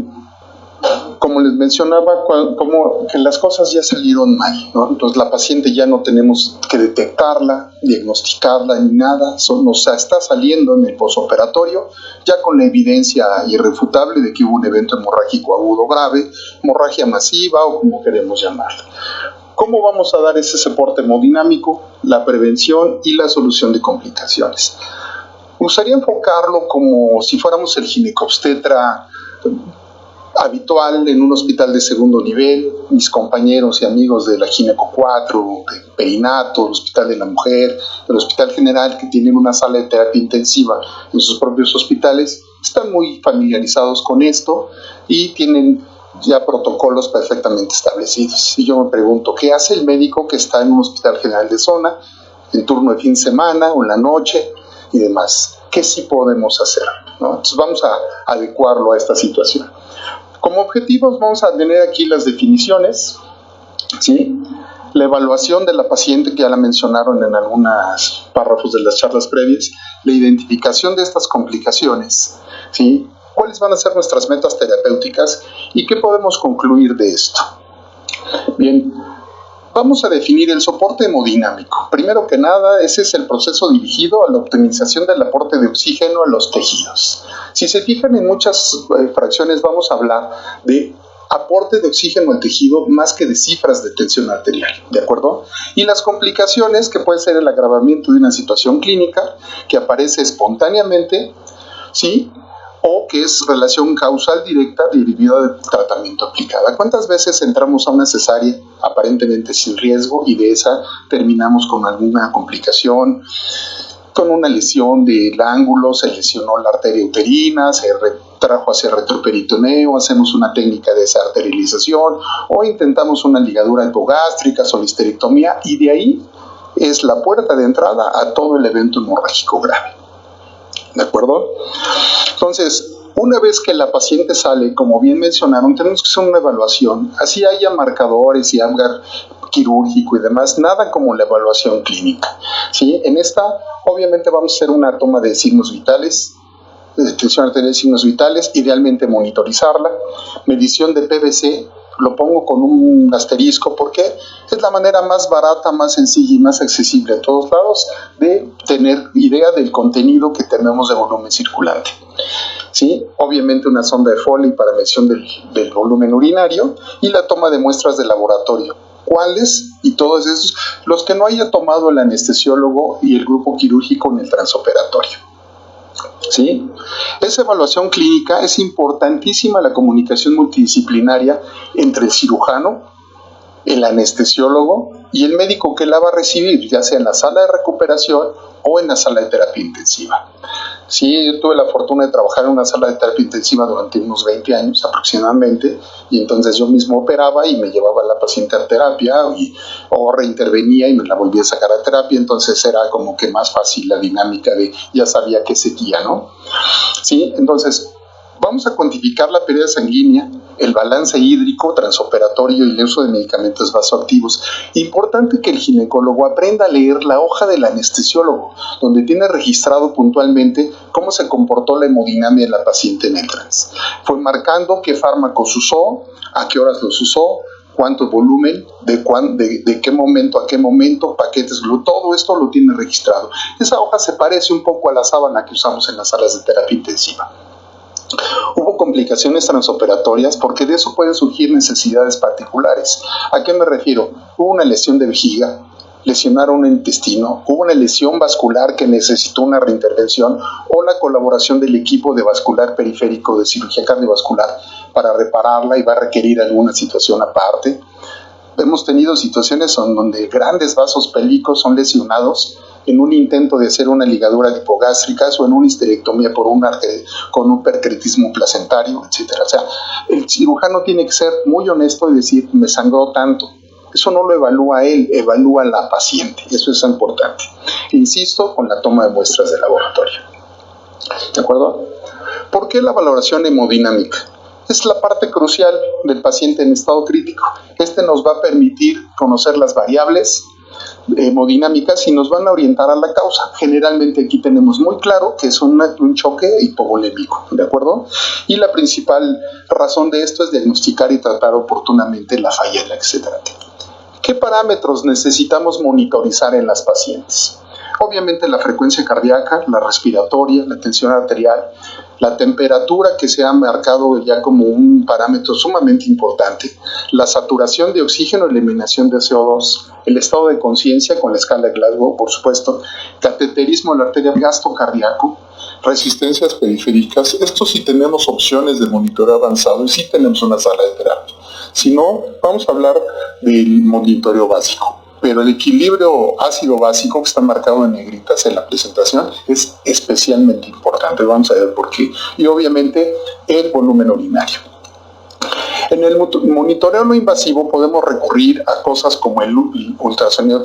Como les mencionaba, como que las cosas ya salieron mal, ¿no? Entonces la paciente ya no tenemos que detectarla, diagnosticarla ni nada, nos está saliendo en el posoperatorio ya con la evidencia irrefutable de que hubo un evento hemorrágico agudo grave, hemorragia masiva o como queremos llamarlo. ¿Cómo vamos a dar ese soporte hemodinámico, la prevención y la solución de complicaciones? Me gustaría enfocarlo como si fuéramos el ginecobstetra habitual en un hospital de segundo nivel, mis compañeros y amigos de la Gineco 4, de Perinato, el Hospital de la Mujer, el Hospital General, que tienen una sala de terapia intensiva en sus propios hospitales, están muy familiarizados con esto y tienen ya protocolos perfectamente establecidos. Y yo me pregunto, ¿qué hace el médico que está en un hospital general de zona, en turno de fin de semana o en la noche y demás? ¿Qué sí podemos hacer, ¿no? Entonces vamos a adecuarlo a esta situación. Como objetivos vamos a tener aquí las definiciones, ¿sí? La evaluación de la paciente, que ya la mencionaron en algunos párrafos de las charlas previas, la identificación de estas complicaciones, ¿sí? ¿Cuáles van a ser nuestras metas terapéuticas y qué podemos concluir de esto? Bien, vamos a definir el soporte hemodinámico. Primero que nada, ese es el proceso dirigido a la optimización del aporte de oxígeno a los tejidos. Si se fijan en muchas fracciones, vamos a hablar de aporte de oxígeno al tejido más que de cifras de tensión arterial, ¿de acuerdo? Y las complicaciones, que puede ser el agravamiento de una situación clínica que aparece espontáneamente, ¿sí? O que es relación causal directa derivada del tratamiento aplicado. ¿Cuántas veces entramos a una cesárea aparentemente sin riesgo y de esa terminamos con alguna complicación, con una lesión del ángulo, se lesionó la arteria uterina, se trajo hacia retroperitoneo, hacemos una técnica de desarterialización o intentamos una ligadura hipogástrica, solisterectomía, y de ahí es la puerta de entrada a todo el evento hemorrágico grave. ¿De acuerdo? Entonces, una vez que la paciente sale, como bien mencionaron, tenemos que hacer una evaluación, así haya marcadores y haya quirúrgico y demás, nada como la evaluación clínica, ¿sí? En esta, obviamente, vamos a hacer una toma de signos vitales, de tensión arterial de signos vitales, idealmente monitorizarla, medición de PVC, lo pongo con un asterisco porque es la manera más barata, más sencilla y más accesible a todos lados de tener idea del contenido que tenemos de volumen circulante. ¿Sí? Obviamente una sonda de Foley para medición del volumen urinario y la toma de muestras de laboratorio. ¿Cuáles? Y todos esos, los que no haya tomado el anestesiólogo y el grupo quirúrgico en el transoperatorio. ¿Sí? Esa evaluación clínica es importantísima, la comunicación multidisciplinaria entre el cirujano, el anestesiólogo y el médico que la va a recibir, ya sea en la sala de recuperación o en la sala de terapia intensiva. Sí, yo tuve la fortuna de trabajar en una sala de terapia intensiva durante unos 20 años aproximadamente, y entonces yo mismo operaba y me llevaba a la paciente a terapia o reintervenía y me la volvía a sacar a terapia, entonces era como que más fácil la dinámica de ya sabía qué seguía, ¿no? Sí, entonces vamos a cuantificar la pérdida sanguínea, el balance hídrico, transoperatorio y el uso de medicamentos vasoactivos. Importante que el ginecólogo aprenda a leer la hoja del anestesiólogo, donde tiene registrado puntualmente cómo se comportó la hemodinamia de la paciente en el trans. Fue marcando qué fármacos usó, a qué horas los usó, cuánto volumen, de qué momento a qué momento, paquetes, todo esto lo tiene registrado. Esa hoja se parece un poco a la sábana que usamos en las salas de terapia intensiva. Hubo complicaciones transoperatorias porque de eso pueden surgir necesidades particulares. ¿A qué me refiero? Hubo una lesión de vejiga, lesionaron un intestino, hubo una lesión vascular que necesitó una reintervención o la colaboración del equipo de vascular periférico de cirugía cardiovascular para repararla y va a requerir alguna situación aparte. Hemos tenido situaciones donde grandes vasos pélvicos son lesionados en un intento de hacer una ligadura lipogástrica o en una histerectomía con un percretismo placentario, etc. O sea, el cirujano tiene que ser muy honesto y decir, me sangró tanto. Eso no lo evalúa él, evalúa la paciente. Eso es importante. Insisto, con la toma de muestras de laboratorio. ¿De acuerdo? ¿Por qué la valoración hemodinámica? Es la parte crucial del paciente en estado crítico. Este nos va a permitir conocer las variables hemodinámicas y nos van a orientar a la causa. Generalmente aquí tenemos muy claro que es un choque hipovolémico, ¿de acuerdo? Y la principal razón de esto es diagnosticar y tratar oportunamente la falla de la que se trate. ¿Qué parámetros necesitamos monitorizar en las pacientes? Obviamente la frecuencia cardíaca, la respiratoria, la tensión arterial, la temperatura que se ha marcado ya como un parámetro sumamente importante, la saturación de oxígeno, eliminación de CO2, el estado de conciencia con la escala de Glasgow, por supuesto, cateterismo de la arteria, gasto cardíaco, resistencias periféricas. Esto sí tenemos opciones de monitoreo avanzado y sí tenemos una sala de terapia. Si no, vamos a hablar del monitoreo básico. Pero el equilibrio ácido-básico, que está marcado en negritas en la presentación, es especialmente importante. Vamos a ver por qué. Y obviamente el volumen urinario. En el monitoreo no invasivo podemos recurrir a cosas como el ultrasonido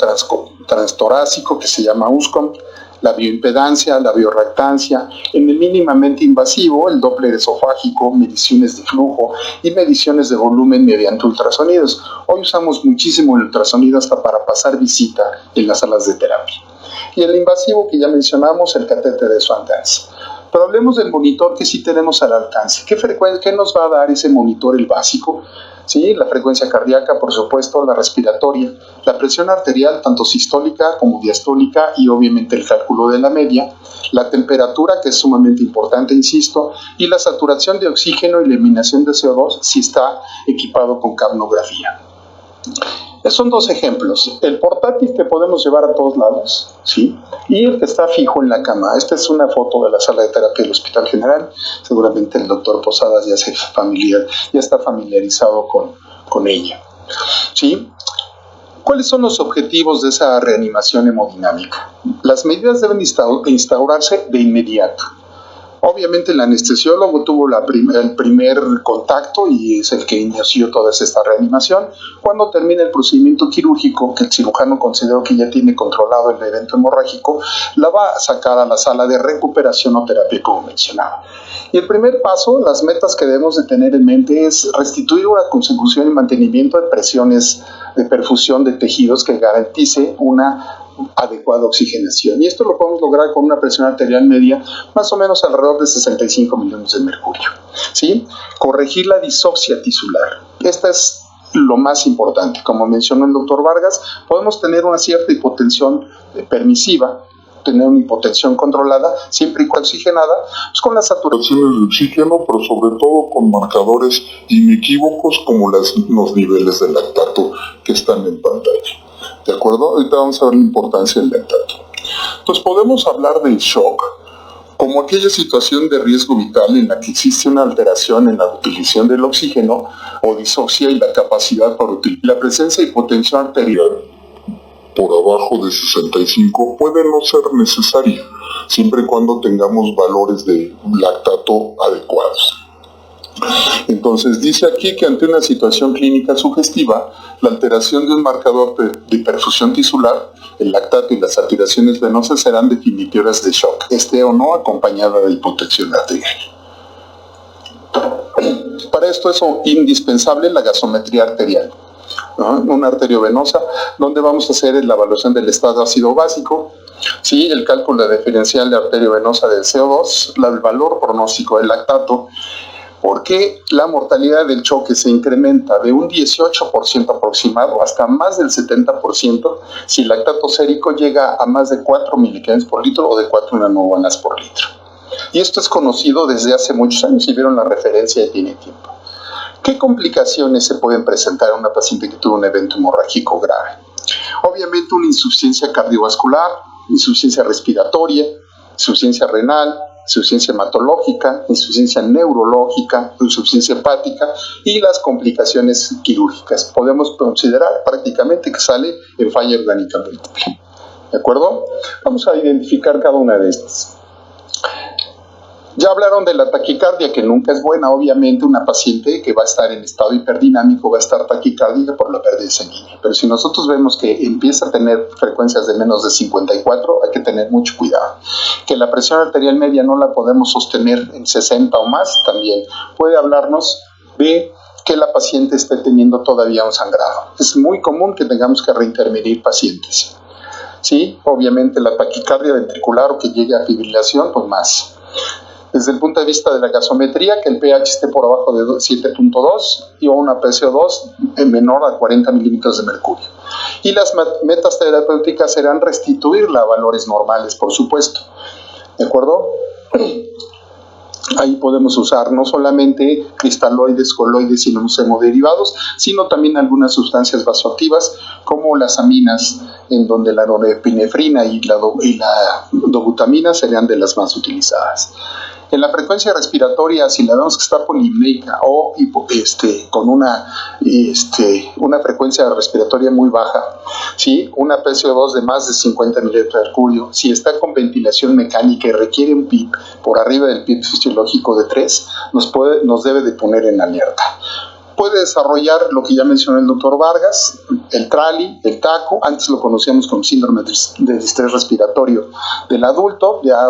transtorácico, que se llama USCOM, la bioimpedancia, la biorreactancia. En el mínimamente invasivo, el Doppler esofágico, mediciones de flujo y mediciones de volumen mediante ultrasonidos. Hoy usamos muchísimo el ultrasonido hasta para pasar visita en las salas de terapia. Y el invasivo que ya mencionamos, el catéter de Swan-Ganz. Pero hablemos del monitor que sí tenemos al alcance. ¿Qué nos va a dar ese monitor, el básico? Sí, la frecuencia cardíaca, por supuesto, la respiratoria, la presión arterial, tanto sistólica como diastólica, y obviamente el cálculo de la media, la temperatura, que es sumamente importante, insisto, y la saturación de oxígeno y la eliminación de CO2 si está equipado con capnografía. Son dos ejemplos, el portátil que podemos llevar a todos lados, ¿sí? Y el que está fijo en la cama. Esta es una foto de la sala de terapia del Hospital General. Seguramente el doctor Posadas ya está familiarizado con ella, ¿sí? ¿Cuáles son los objetivos de esa reanimación hemodinámica? Las medidas deben instaurarse de inmediato. Obviamente el anestesiólogo tuvo el primer contacto y es el que inició toda esta reanimación. Cuando termina el procedimiento quirúrgico, que el cirujano consideró que ya tiene controlado el evento hemorrágico, la va a sacar a la sala de recuperación o terapia, como mencionaba. Y el primer paso, las metas que debemos de tener en mente es restituir una consecución y mantenimiento de presiones de perfusión de tejidos que garantice una adecuada oxigenación. Y esto lo podemos lograr con una presión arterial media más o menos alrededor de 65 millones de mercurio. ¿Sí? Corregir la disoxia tisular. Esta es lo más importante. Como mencionó el doctor Vargas, podemos tener una cierta hipotensión permisiva, tener una hipotensión controlada, siempre y cuando oxigenada, pues con las saturaciones de oxígeno, pero sobre todo con marcadores inequívocos como los niveles de lactato que están en pantalla. ¿De acuerdo? Ahorita vamos a ver la importancia del lactato. Entonces podemos hablar del shock como aquella situación de riesgo vital en la que existe una alteración en la utilización del oxígeno o disoxia y la capacidad para utilizar. La presencia de hipotensión arterial por abajo de 65 puede no ser necesaria, siempre y cuando tengamos valores de lactato adecuados. Entonces dice aquí que ante una situación clínica sugestiva, la alteración de un marcador de perfusión tisular, el lactato y las saturaciones venosas serán definitivas de shock, esté o no acompañada de hipotensión arterial. Para esto es indispensable la gasometría arterial, ¿no? Una arteriovenosa, donde vamos a hacer la evaluación del estado ácido básico, ¿sí? El cálculo diferencial de arteriovenosa del CO2, el valor pronóstico del lactato, porque la mortalidad del choque se incrementa de un 18% aproximado hasta más del 70% si el lactato sérico llega a más de 4 miligramos por litro o de 4 nanomolas por litro. Y esto es conocido desde hace muchos años y vieron la referencia ya tiene tiempo. ¿Qué complicaciones se pueden presentar en una paciente que tuvo un evento hemorrágico grave? Obviamente una insuficiencia cardiovascular, insuficiencia respiratoria, insuficiencia renal, insuficiencia hematológica, insuficiencia neurológica, insuficiencia hepática y las complicaciones quirúrgicas. Podemos considerar prácticamente que sale en falla orgánica múltiple. ¿De acuerdo? Vamos a identificar cada una de estas. Ya hablaron de la taquicardia, que nunca es buena. Obviamente una paciente que va a estar en estado hiperdinámico va a estar taquicárdica por la pérdida sanguínea. Pero si nosotros vemos que empieza a tener frecuencias de menos de 54, hay que tener mucho cuidado. Que la presión arterial media no la podemos sostener en 60 o más, también puede hablarnos de que la paciente esté teniendo todavía un sangrado. Es muy común que tengamos que reintervenir pacientes. ¿Sí? Obviamente la taquicardia ventricular o que llegue a fibrilación, pues más. Desde el punto de vista de la gasometría, que el pH esté por abajo de 7.2 y una PCO2 menor a 40 milímetros de mercurio. Y las metas terapéuticas serán restituirla a valores normales, por supuesto. ¿De acuerdo? Ahí podemos usar no solamente cristaloides, coloides y los hemoderivados, sino también algunas sustancias vasoactivas como las aminas, en donde la norepinefrina y la dobutamina serían de las más utilizadas. En la frecuencia respiratoria, si la vemos que está polimnéica o con una frecuencia respiratoria muy baja, ¿sí? Una PCO2 de más de 50 milímetros de mercurio, si está con ventilación mecánica y requiere un PIP por arriba del PIP fisiológico de 3, nos debe de poner en alerta. Puede desarrollar lo que ya mencionó el doctor Vargas, el TRALI, el TACO, antes lo conocíamos como síndrome de distrés respiratorio del adulto, ya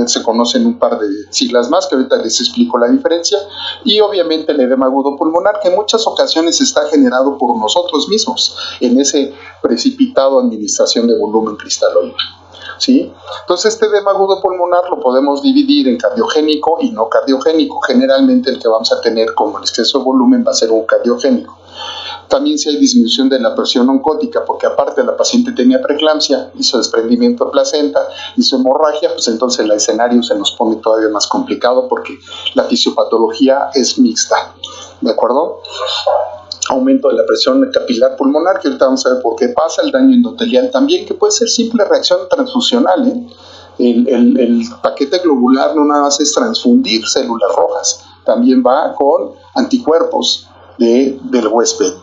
se conocen un par de siglas más, que ahorita les explico la diferencia, y obviamente el edema agudo pulmonar, que en muchas ocasiones está generado por nosotros mismos, en ese precipitado administración de volumen cristaloide. ¿Sí? Entonces este edema agudo pulmonar lo podemos dividir en cardiogénico y no cardiogénico. Generalmente el que vamos a tener como el exceso de volumen va a ser un cardiogénico. También si hay disminución de la presión oncótica, porque aparte la paciente tenía preeclampsia, hizo desprendimiento de placenta, hizo hemorragia, pues entonces el escenario se nos pone todavía más complicado porque la fisiopatología es mixta. ¿De acuerdo? Aumento de la presión capilar pulmonar, que ahorita vamos a ver por qué pasa, el daño endotelial también, que puede ser simple reacción transfusional, ¿eh? El paquete globular no nada más es transfundir células rojas, también va con anticuerpos del huésped.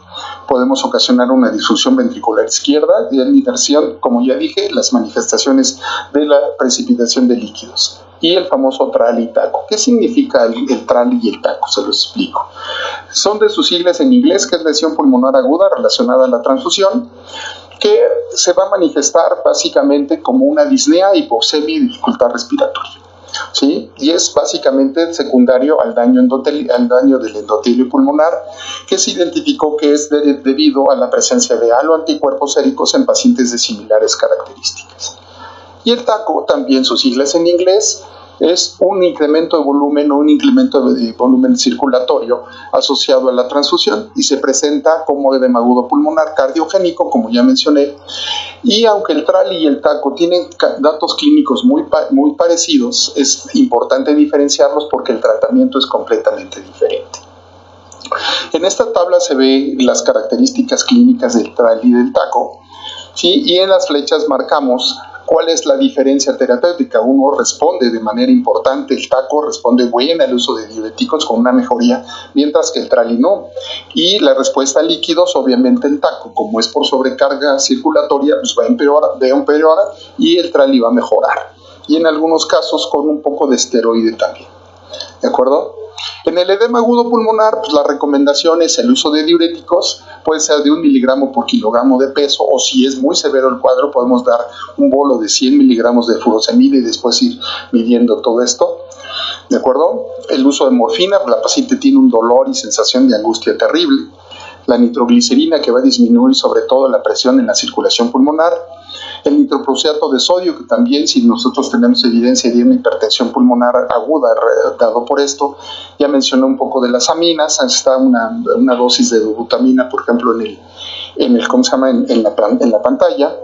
Podemos ocasionar una disfunción ventricular izquierda y en inmersión, como ya dije, las manifestaciones de la precipitación de líquidos. y el famoso TRAL y TACO. ¿Qué significa el TRAL y el TACO? Se lo explico. Son de sus siglas en inglés, que es lesión pulmonar aguda relacionada a la transfusión, que se va a manifestar básicamente como una disnea, hipoxemia y dificultad respiratoria. ¿Sí? Y es básicamente secundario al daño del endotelio pulmonar, que se identificó que es debido a la presencia de haloanticuerpos séricos en pacientes de similares características. Y el TACO, también sus siglas en inglés, es un incremento de volumen o un incremento de volumen circulatorio asociado a la transfusión y se presenta como edema agudo pulmonar cardiogénico, como ya mencioné. Y aunque el TRAL y el TACO tienen datos clínicos muy parecidos, es importante diferenciarlos porque el tratamiento es completamente diferente. En esta tabla se ven las características clínicas del TRAL y del TACO, ¿sí? Y en las flechas marcamos cuál es la diferencia terapéutica. Uno responde de manera importante, el TACO responde bien al uso de diuréticos con una mejoría, mientras que el TRAL no. Y la respuesta a líquidos, obviamente el TACO, como es por sobrecarga circulatoria, pues va a empeorar y el TRAL va a mejorar. Y en algunos casos con un poco de esteroide también. ¿De acuerdo? En el edema agudo pulmonar, pues la recomendación es el uso de diuréticos, puede ser de 1 miligramo por kilogramo de peso, o si es muy severo el cuadro, podemos dar un bolo de 100 miligramos de furosemida y después ir midiendo todo esto. ¿De acuerdo? El uso de morfina, pues la paciente tiene un dolor y sensación de angustia terrible. La nitroglicerina, que va a disminuir sobre todo la presión en la circulación pulmonar. El nitroprusiato de sodio, que también, si nosotros tenemos evidencia de una hipertensión pulmonar aguda dado por esto. Ya mencioné un poco de las aminas, está una dosis de dobutamina, por ejemplo, en la pantalla.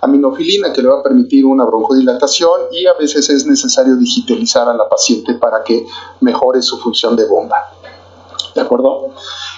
Aminofilina, que le va a permitir una broncodilatación, y a veces es necesario digitalizar a la paciente para que mejore su función de bomba. ¿De acuerdo?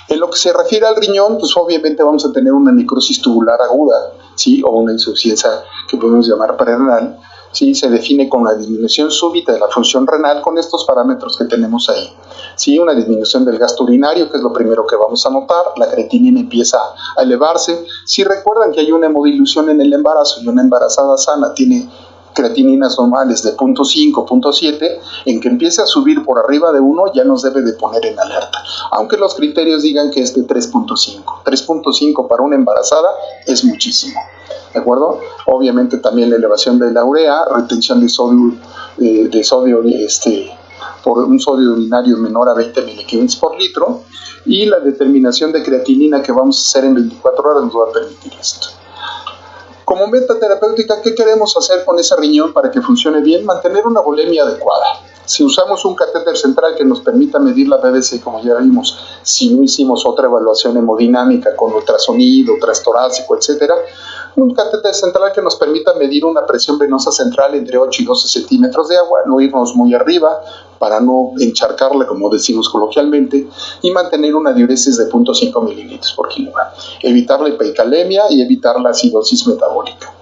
En lo que se refiere al riñón, pues obviamente vamos a tener una necrosis tubular aguda, ¿sí? O una insuficiencia que podemos llamar prerrenal, ¿sí? Se define con una disminución súbita de la función renal con estos parámetros que tenemos ahí, ¿sí? Una disminución del gasto urinario, que es lo primero que vamos a notar. La creatinina empieza a elevarse. Si recuerdan que hay una hemodilución en el embarazo y una embarazada sana tiene creatininas normales de 0.5, 0.7, en que empiece a subir por arriba de 1 ya nos debe de poner en alerta, aunque los criterios digan que es de 3.5. 3.5 para una embarazada es muchísimo, ¿de acuerdo? Obviamente también la elevación de la urea, retención de sodio, por un sodio urinario menor a 20 miliquivins por litro, y la determinación de creatinina que vamos a hacer en 24 horas nos va a permitir esto. Como meta terapéutica, ¿qué queremos hacer con ese riñón para que funcione bien? Mantener una volemia adecuada. Si usamos un catéter central que nos permita medir la BBC, como ya vimos, si no hicimos otra evaluación hemodinámica con ultrasonido, transtorácico, etc., un catéter central que nos permita medir una presión venosa central entre 8 y 12 centímetros de agua, no irnos muy arriba para no encharcarla, como decimos coloquialmente, y mantener una diuresis de 0.5 mililitros por kilogramo. Evitar la hipercalemia y evitar la acidosis metabólica.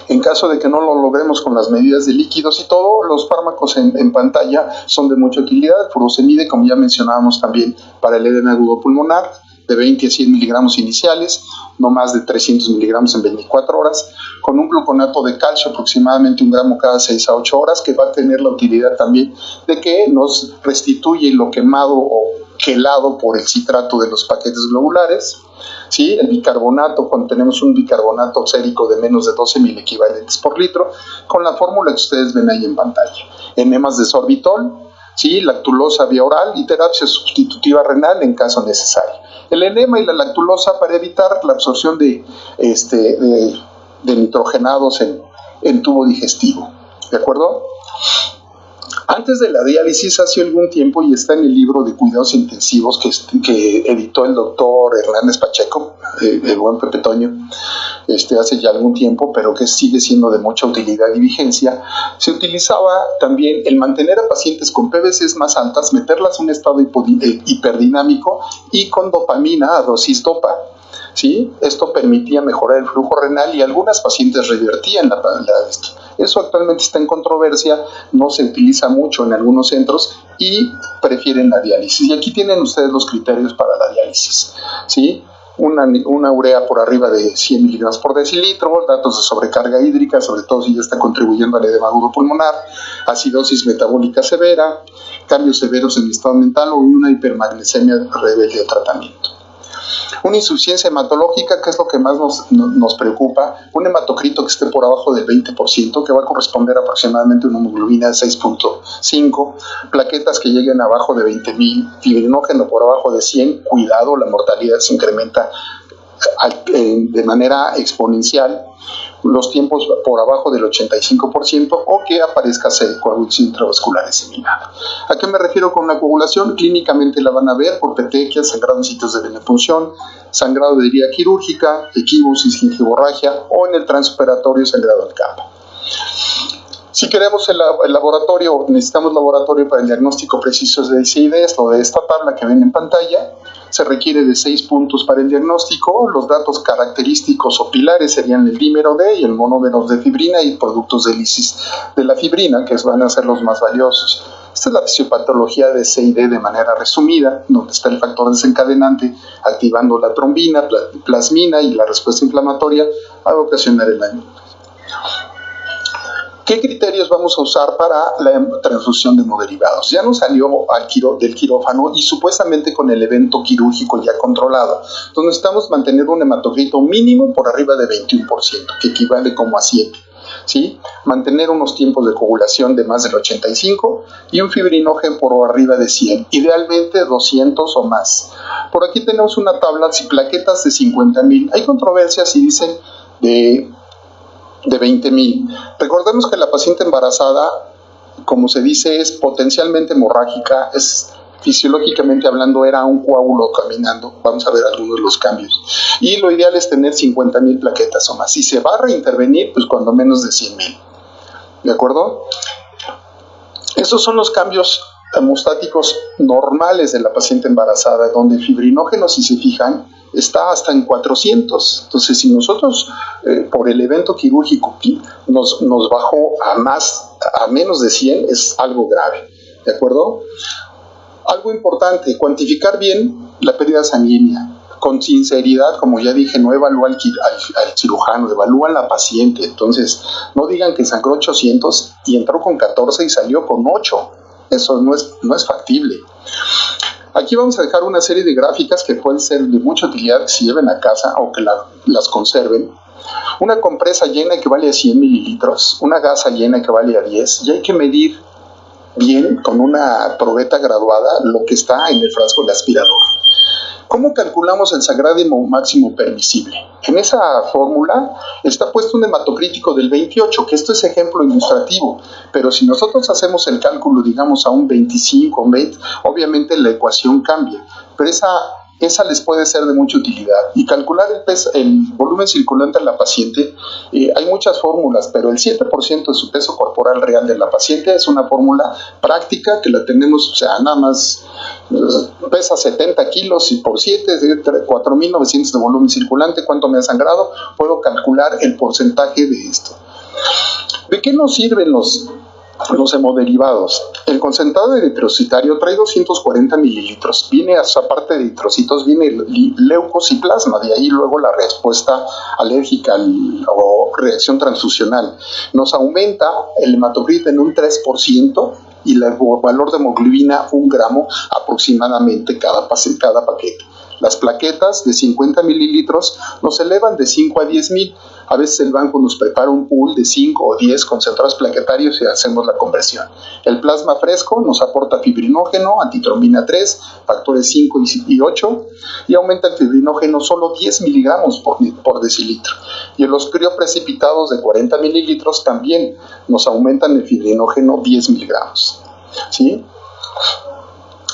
En caso de que no lo logremos con las medidas de líquidos y todo, los fármacos en pantalla son de mucha utilidad. Furosemide, como ya mencionábamos también, para el edema agudo pulmonar, de 20 a 100 miligramos iniciales, no más de 300 miligramos en 24 horas, con un gluconato de calcio aproximadamente 1 gramo cada 6 a 8 horas, que va a tener la utilidad también de que nos restituye lo quemado o quelado por el citrato de los paquetes globulares. ¿Sí? El bicarbonato, cuando tenemos un bicarbonato sérico de menos de 12 miliequivalentes por litro, con la fórmula que ustedes ven ahí en pantalla. Enemas de sorbitol, ¿sí? Lactulosa vía oral y terapia sustitutiva renal en caso necesario. El enema y la lactulosa para evitar la absorción de nitrogenados en tubo digestivo. ¿De acuerdo? Antes de la diálisis, hace algún tiempo, y está en el libro de cuidados intensivos que editó el doctor Hernández Pacheco, el buen Pepe Toño, hace ya algún tiempo, pero que sigue siendo de mucha utilidad y vigencia, se utilizaba también el mantener a pacientes con PVCs más altas, meterlas en un estado hiperdinámico y con dopamina a dosis dopa. ¿Sí? Esto permitía mejorar el flujo renal y algunas pacientes revertían esto. Eso actualmente está en controversia, no se utiliza mucho en algunos centros y prefieren la diálisis. Y aquí tienen ustedes los criterios para la diálisis, ¿sí? una urea por arriba de 100 miligramos por decilitro, datos de sobrecarga hídrica, sobre todo si ya está contribuyendo al edema agudo pulmonar, acidosis metabólica severa, cambios severos en el estado mental o una hipermagnesemia rebelde a tratamiento. Una insuficiencia hematológica, que es lo que más nos preocupa, un hematocrito que esté por abajo del 20%, que va a corresponder aproximadamente a una hemoglobina de 6.5, plaquetas que lleguen abajo de 20.000, fibrinógeno por abajo de 100, cuidado, la mortalidad se incrementa de manera exponencial, los tiempos por abajo del 85% o que aparezca coagulación intravascular diseminada. ¿A qué me refiero con una coagulación? Clínicamente la van a ver por petequias, sangrado en sitios de benefunción, sangrado de herida quirúrgica, equivosis, gingivorragia o en el transoperatorio sangrado al campo. Si queremos el laboratorio, necesitamos laboratorio para el diagnóstico preciso de SID, es lo de esta tabla que ven en pantalla. Se requiere de 6 puntos para el diagnóstico. Los datos característicos o pilares serían el dímero D y el monómero de fibrina y productos de lisis de la fibrina, que van a ser los más valiosos. Esta es la fisiopatología de SID de manera resumida, donde está el factor desencadenante activando la trombina, plasmina y la respuesta inflamatoria a ocasionar el daño. ¿Qué criterios vamos a usar para la transfusión de hemoderivados? Ya nos salió del quirófano y supuestamente con el evento quirúrgico ya controlado. Entonces necesitamos mantener un hematocrito mínimo por arriba de 21%, que equivale como a 7. ¿Sí? Mantener unos tiempos de coagulación de más del 85 y un fibrinógeno por arriba de 100, idealmente 200 o más. Por aquí tenemos una tabla, si plaquetas de 50.000. Hay controversias si dicen de 20.000. Recordemos que la paciente embarazada, como se dice, es potencialmente hemorrágica, es fisiológicamente hablando, era un coágulo caminando. Vamos a ver algunos de los cambios. Y lo ideal es tener 50.000 plaquetas o más. Si se va a reintervenir, pues cuando menos de 100.000. ¿De acuerdo? Esos son los cambios hemostáticos normales de la paciente embarazada, donde el fibrinógeno, si se fijan, está hasta en 400. Entonces, si nosotros por el evento quirúrgico nos bajó a menos de 100, es algo grave. ¿De acuerdo? Algo importante, cuantificar bien la pérdida sanguínea. Con sinceridad, como ya dije, no evalúa al cirujano, evalúa a la paciente. Entonces, no digan que sangró 800 y entró con 14 y salió con 8. Eso no es factible. Aquí vamos a dejar una serie de gráficas que pueden ser de mucha utilidad que se lleven a casa o que las conserven. Una compresa llena que vale a 100 mililitros, una gasa llena que vale a 10, y hay que medir bien con una probeta graduada lo que está en el frasco del aspirador. ¿Cómo calculamos el sangrado máximo permisible? En esa fórmula está puesto un hematocrítico del 28, que esto es ejemplo ilustrativo, pero si nosotros hacemos el cálculo, digamos, a un 25, 20, obviamente la ecuación cambia, pero esa les puede ser de mucha utilidad. Y calcular el volumen circulante de la paciente, hay muchas fórmulas, pero el 7% de su peso corporal real de la paciente es una fórmula práctica que la tenemos, o sea, nada más pesa 70 kilos y por 7 es 4.900 de volumen circulante. ¿Cuánto me ha sangrado? Puedo calcular el porcentaje de esto. ¿De qué nos sirven los hemoderivados? El concentrado de eritrocitario trae 240 mililitros. Viene, aparte de eritrocitos, viene leucos y plasma. De ahí luego la respuesta alérgica o reacción transfusional. Nos aumenta el hematocrito en un 3% y el valor de hemoglobina 1 gramo aproximadamente cada paquete. Las plaquetas de 50 mililitros nos elevan de 5 a 10.000. A veces el banco nos prepara un pool de 5 o 10 concentrados plaquetarios y hacemos la conversión. El plasma fresco nos aporta fibrinógeno, antitrombina 3, factores 5 y 8, y aumenta el fibrinógeno solo 10 miligramos por decilitro. Y los crioprecipitados de 40 mililitros también nos aumentan el fibrinógeno 10 miligramos. ¿Sí?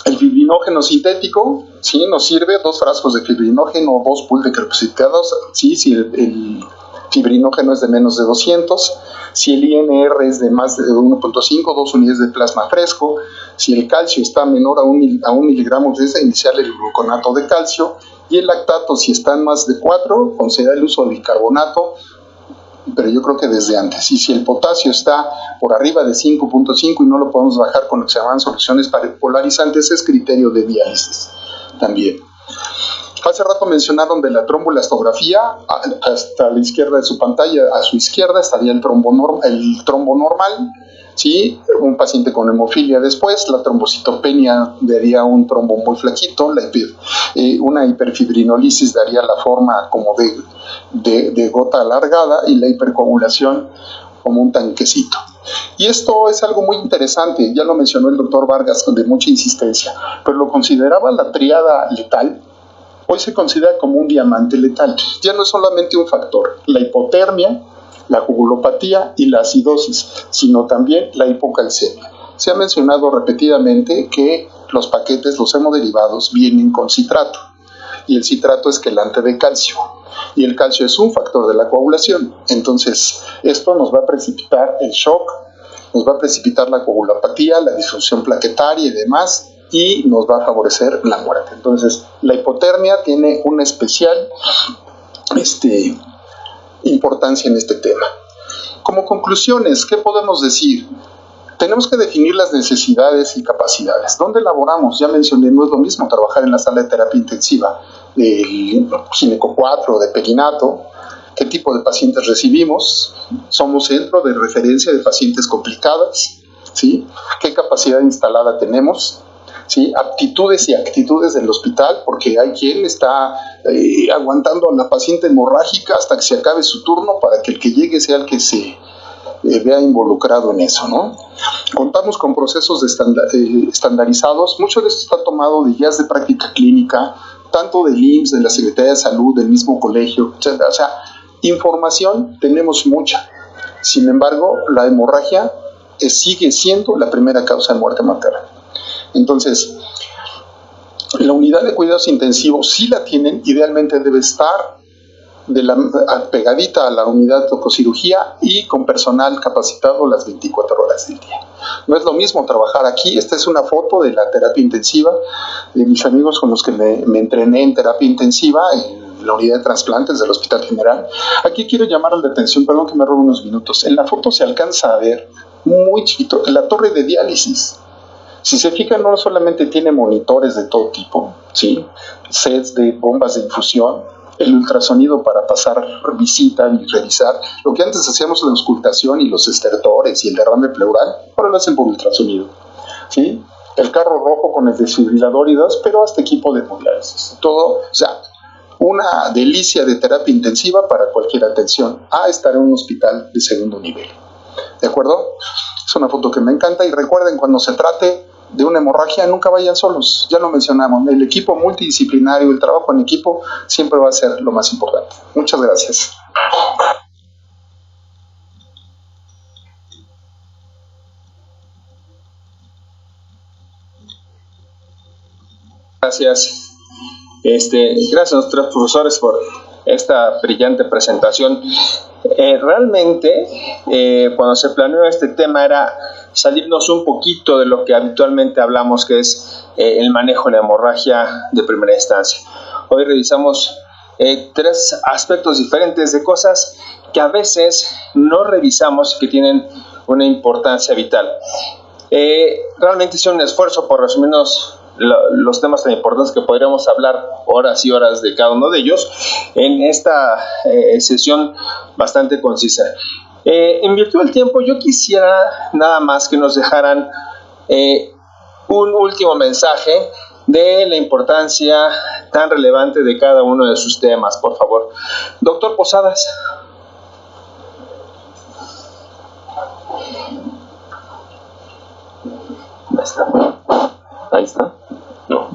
El fibrinógeno sintético, ¿sí?, nos sirve 2 frascos de fibrinógeno, 2 pools de crioprecipitados, ¿sí?, si el fibrinógeno es de menos de 200, si el INR es de más de 1.5, 2 unidades de plasma fresco, si el calcio está menor a 1 miligramo, es iniciar el gluconato de calcio, y el lactato, si está en más de 4, considera el uso de bicarbonato, pero yo creo que desde antes. Y si el potasio está por arriba de 5.5 y no lo podemos bajar con lo que se llaman soluciones polarizantes, es criterio de diálisis también. Hace rato mencionaron de la tromboelastografía. Hasta la izquierda de su pantalla, a su izquierda, estaría el trombo normal, ¿sí? Un paciente con hemofilia después, la trombocitopenia daría un trombo muy flaquito, una hiperfibrinolisis daría la forma como de gota alargada y la hipercoagulación como un tanquecito. Y esto es algo muy interesante, ya lo mencionó el doctor Vargas de mucha insistencia, pero lo consideraba la tríada letal. Hoy se considera como un diamante letal. Ya no es solamente un factor, la hipotermia, la coagulopatía y la acidosis, sino también la hipocalcemia. Se ha mencionado repetidamente que los paquetes, los hemoderivados, vienen con citrato, y el citrato es quelante de calcio, y el calcio es un factor de la coagulación. Entonces, esto nos va a precipitar el shock, nos va a precipitar la coagulopatía, la disfunción plaquetaria y demás, y nos va a favorecer la muerte. Entonces, la hipotermia tiene una especial importancia en este tema. Como conclusiones, ¿qué podemos decir? Tenemos que definir las necesidades y capacidades. ¿Dónde laboramos? Ya mencioné, no es lo mismo trabajar en la sala de terapia intensiva del gineco 4 de perinato. ¿Qué tipo de pacientes recibimos? ¿Somos centro de referencia de pacientes complicadas? ¿Sí? ¿Qué capacidad instalada tenemos? ¿Sí? Aptitudes y actitudes del hospital, porque hay quien está aguantando a la paciente hemorrágica hasta que se acabe su turno para que el que llegue sea el que se vea involucrado en eso, ¿no? Contamos con procesos estandarizados. Mucho de esto está tomado de guías de práctica clínica, tanto del IMSS, de la Secretaría de Salud, del mismo colegio, etc. O sea, información tenemos mucha. Sin embargo, la hemorragia sigue siendo la primera causa de muerte materna. Entonces, la unidad de cuidados intensivos, si la tienen, idealmente debe estar pegadita a la unidad de tococirugía y con personal capacitado las 24 horas del día. No es lo mismo trabajar aquí. Esta es una foto de la terapia intensiva de mis amigos con los que me entrené en terapia intensiva en la unidad de trasplantes del Hospital General. Aquí quiero llamar la atención, perdón que me robe unos minutos. En la foto se alcanza a ver muy chiquito la torre de diálisis. Si se fijan, no solamente tiene monitores de todo tipo, ¿sí? Sets de bombas de infusión, el ultrasonido para pasar visita y revisar. Lo que antes hacíamos la auscultación y los estertores y el derrame pleural, ahora lo hacen por ultrasonido, ¿sí? El carro rojo con el desfibrilador y dos, pero hasta equipo de hemodiálisis. Todo, o sea, una delicia de terapia intensiva para cualquier atención a estar en un hospital de segundo nivel. ¿De acuerdo? Es una foto que me encanta. Y recuerden, cuando se trate de una hemorragia, nunca vayan solos. Ya lo mencionamos, el equipo multidisciplinario, el trabajo en equipo siempre va a ser lo más importante. Muchas gracias. Gracias. Gracias a nuestros profesores por esta brillante presentación. Realmente, cuando se planeó este tema era salirnos un poquito de lo que habitualmente hablamos, que es el manejo de la hemorragia de primera instancia. Hoy revisamos 3 aspectos diferentes de cosas que a veces no revisamos y que tienen una importancia vital. Realmente hice un esfuerzo por resumirnos los temas tan importantes que podríamos hablar horas y horas de cada uno de ellos en esta sesión bastante concisa. En virtud del tiempo, yo quisiera nada más que nos dejaran un último mensaje de la importancia tan relevante de cada uno de sus temas, por favor. Doctor Posadas. Ahí está. Ahí está. No.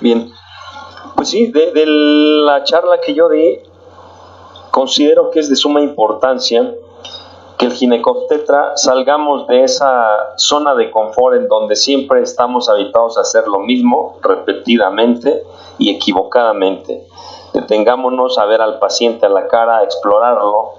Bien. Pues sí, de la charla que yo di, considero que es de suma importancia que el ginecobstetra salgamos de esa zona de confort en donde siempre estamos habituados a hacer lo mismo repetidamente y equivocadamente. Detengámonos a ver al paciente a la cara, a explorarlo,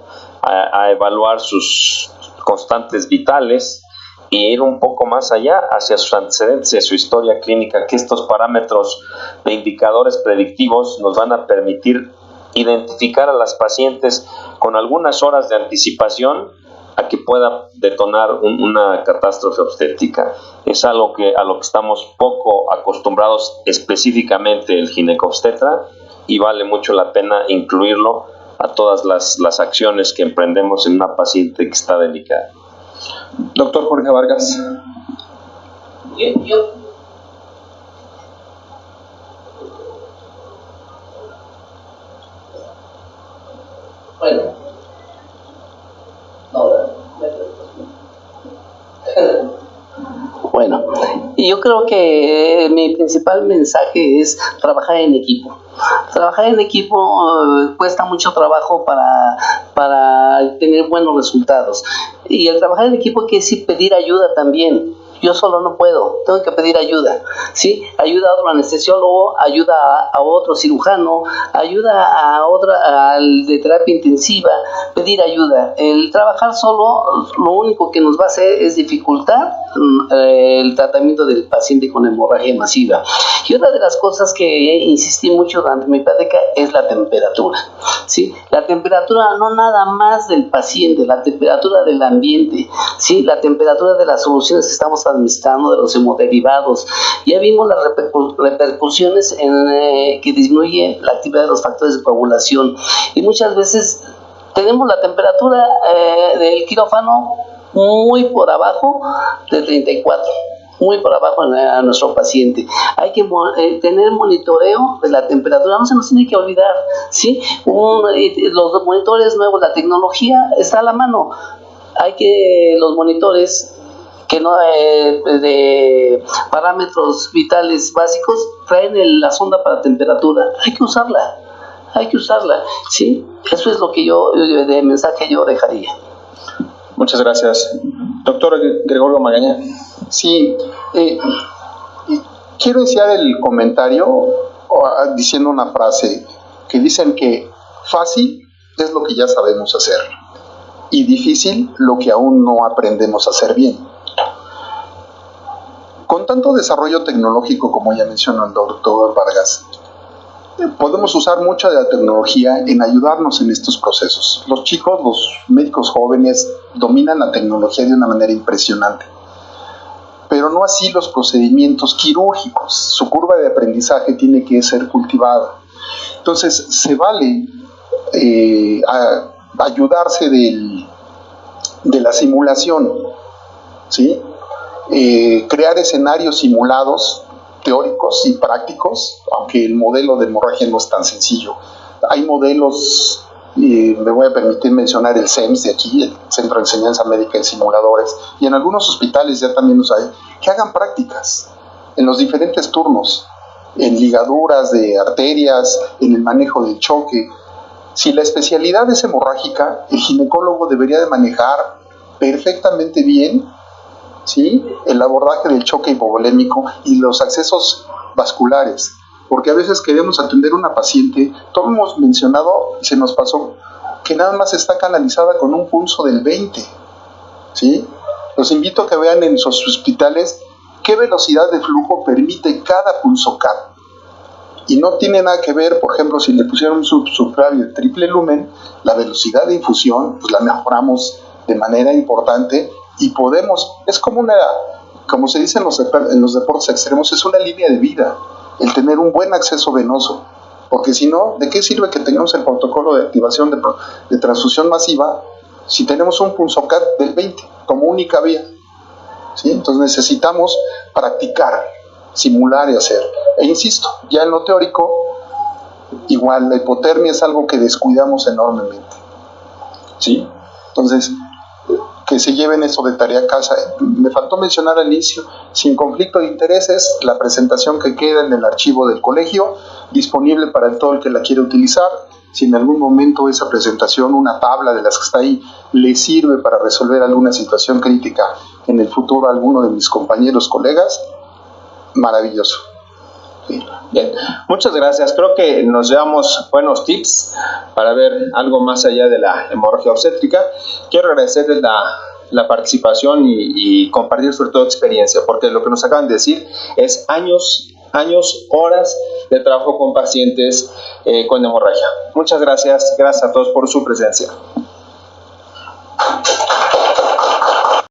a evaluar sus constantes vitales y ir un poco más allá hacia sus antecedentes y su historia clínica, que estos parámetros de indicadores predictivos nos van a permitir identificar a las pacientes con algunas horas de anticipación a que pueda detonar una catástrofe obstétrica. Es algo a lo que estamos poco acostumbrados, específicamente el ginecobstetra, y vale mucho la pena incluirlo a todas las acciones que emprendemos en una paciente que está delicada. Doctor Jorge Vargas. Bueno, yo creo que mi principal mensaje es trabajar en equipo. Trabajar en equipo cuesta mucho trabajo para tener buenos resultados. Y el trabajar en equipo quiere decir pedir ayuda también. Yo solo no puedo, tengo que pedir ayuda, ¿sí? Ayuda a otro anestesiólogo, ayuda a otro cirujano, ayuda a al de terapia intensiva, pedir ayuda. El trabajar solo, lo único que nos va a hacer es dificultar el tratamiento del paciente con hemorragia masiva. Y otra de las cosas que insistí mucho durante mi plática es la temperatura, ¿sí? La temperatura no nada más del paciente, la temperatura del ambiente, ¿sí? La temperatura de las soluciones que estamos administrando, de los hemoderivados. Ya vimos las repercusiones que disminuye la actividad de los factores de coagulación, y muchas veces tenemos la temperatura del quirófano muy por abajo de 34, muy por abajo a nuestro paciente. Hay que tener monitoreo de la temperatura, no se nos tiene que olvidar, ¿sí? Los monitores nuevos, la tecnología está a la mano. Hay que los monitores que no de parámetros vitales básicos traen la sonda para temperatura. Hay que usarla, ¿sí? Eso es lo que de mensaje yo dejaría. Muchas gracias. Doctor Gregorio Magaña. Sí, quiero iniciar el comentario diciendo una frase que dicen que fácil es lo que ya sabemos hacer y difícil lo que aún no aprendemos a hacer bien. Con tanto desarrollo tecnológico, como ya mencionó el doctor Vargas, podemos usar mucha de la tecnología en ayudarnos en estos procesos. Los chicos, los médicos jóvenes, dominan la tecnología de una manera impresionante, pero no así los procedimientos quirúrgicos. Su curva de aprendizaje tiene que ser cultivada. Entonces, se vale ayudarse de la simulación, ¿sí? Crear escenarios simulados, teóricos y prácticos, aunque el modelo de hemorragia no es tan sencillo. Hay modelos, me voy a permitir mencionar el CEMS de aquí, el Centro de Enseñanza Médica en Simuladores, y en algunos hospitales ya también los hay, que hagan prácticas en los diferentes turnos, en ligaduras de arterias, en el manejo del choque. Si la especialidad es hemorrágica, el ginecólogo debería de manejar perfectamente bien, ¿sí?, el abordaje del choque hipovolémico y los accesos vasculares, porque a veces queremos atender a una paciente, todos hemos mencionado, y se nos pasó, que nada más está canalizada con un pulso del 20, ¿sí? Los invito a que vean en sus hospitales qué velocidad de flujo permite cada pulsocar, y no tiene nada que ver, por ejemplo, si le pusieron un subclavio de triple lumen, la velocidad de infusión, pues la mejoramos de manera importante. Y podemos, es como como se dice en los deportes extremos, es una línea de vida el tener un buen acceso venoso, porque si no, ¿de qué sirve que tengamos el protocolo de activación de transfusión masiva si tenemos un pulsocar del 20 como única vía? ¿Sí? Entonces necesitamos practicar, simular y hacer. E insisto, ya en lo teórico, igual la hipotermia es algo que descuidamos enormemente, ¿sí? Entonces, que se lleven eso de tarea a casa. Me faltó mencionar al inicio, sin conflicto de intereses, la presentación que queda en el archivo del colegio, disponible para todo el que la quiera utilizar. Si en algún momento esa presentación, una tabla de las que está ahí, le sirve para resolver alguna situación crítica en el futuro a alguno de mis compañeros, colegas, maravilloso. Sí. Bien, muchas gracias. Creo que nos llevamos buenos tips para ver algo más allá de la hemorragia obstétrica. Quiero agradecerles la participación y compartir sobre todo experiencia, porque lo que nos acaban de decir es años, horas de trabajo con pacientes con hemorragia. Muchas gracias a todos por su presencia.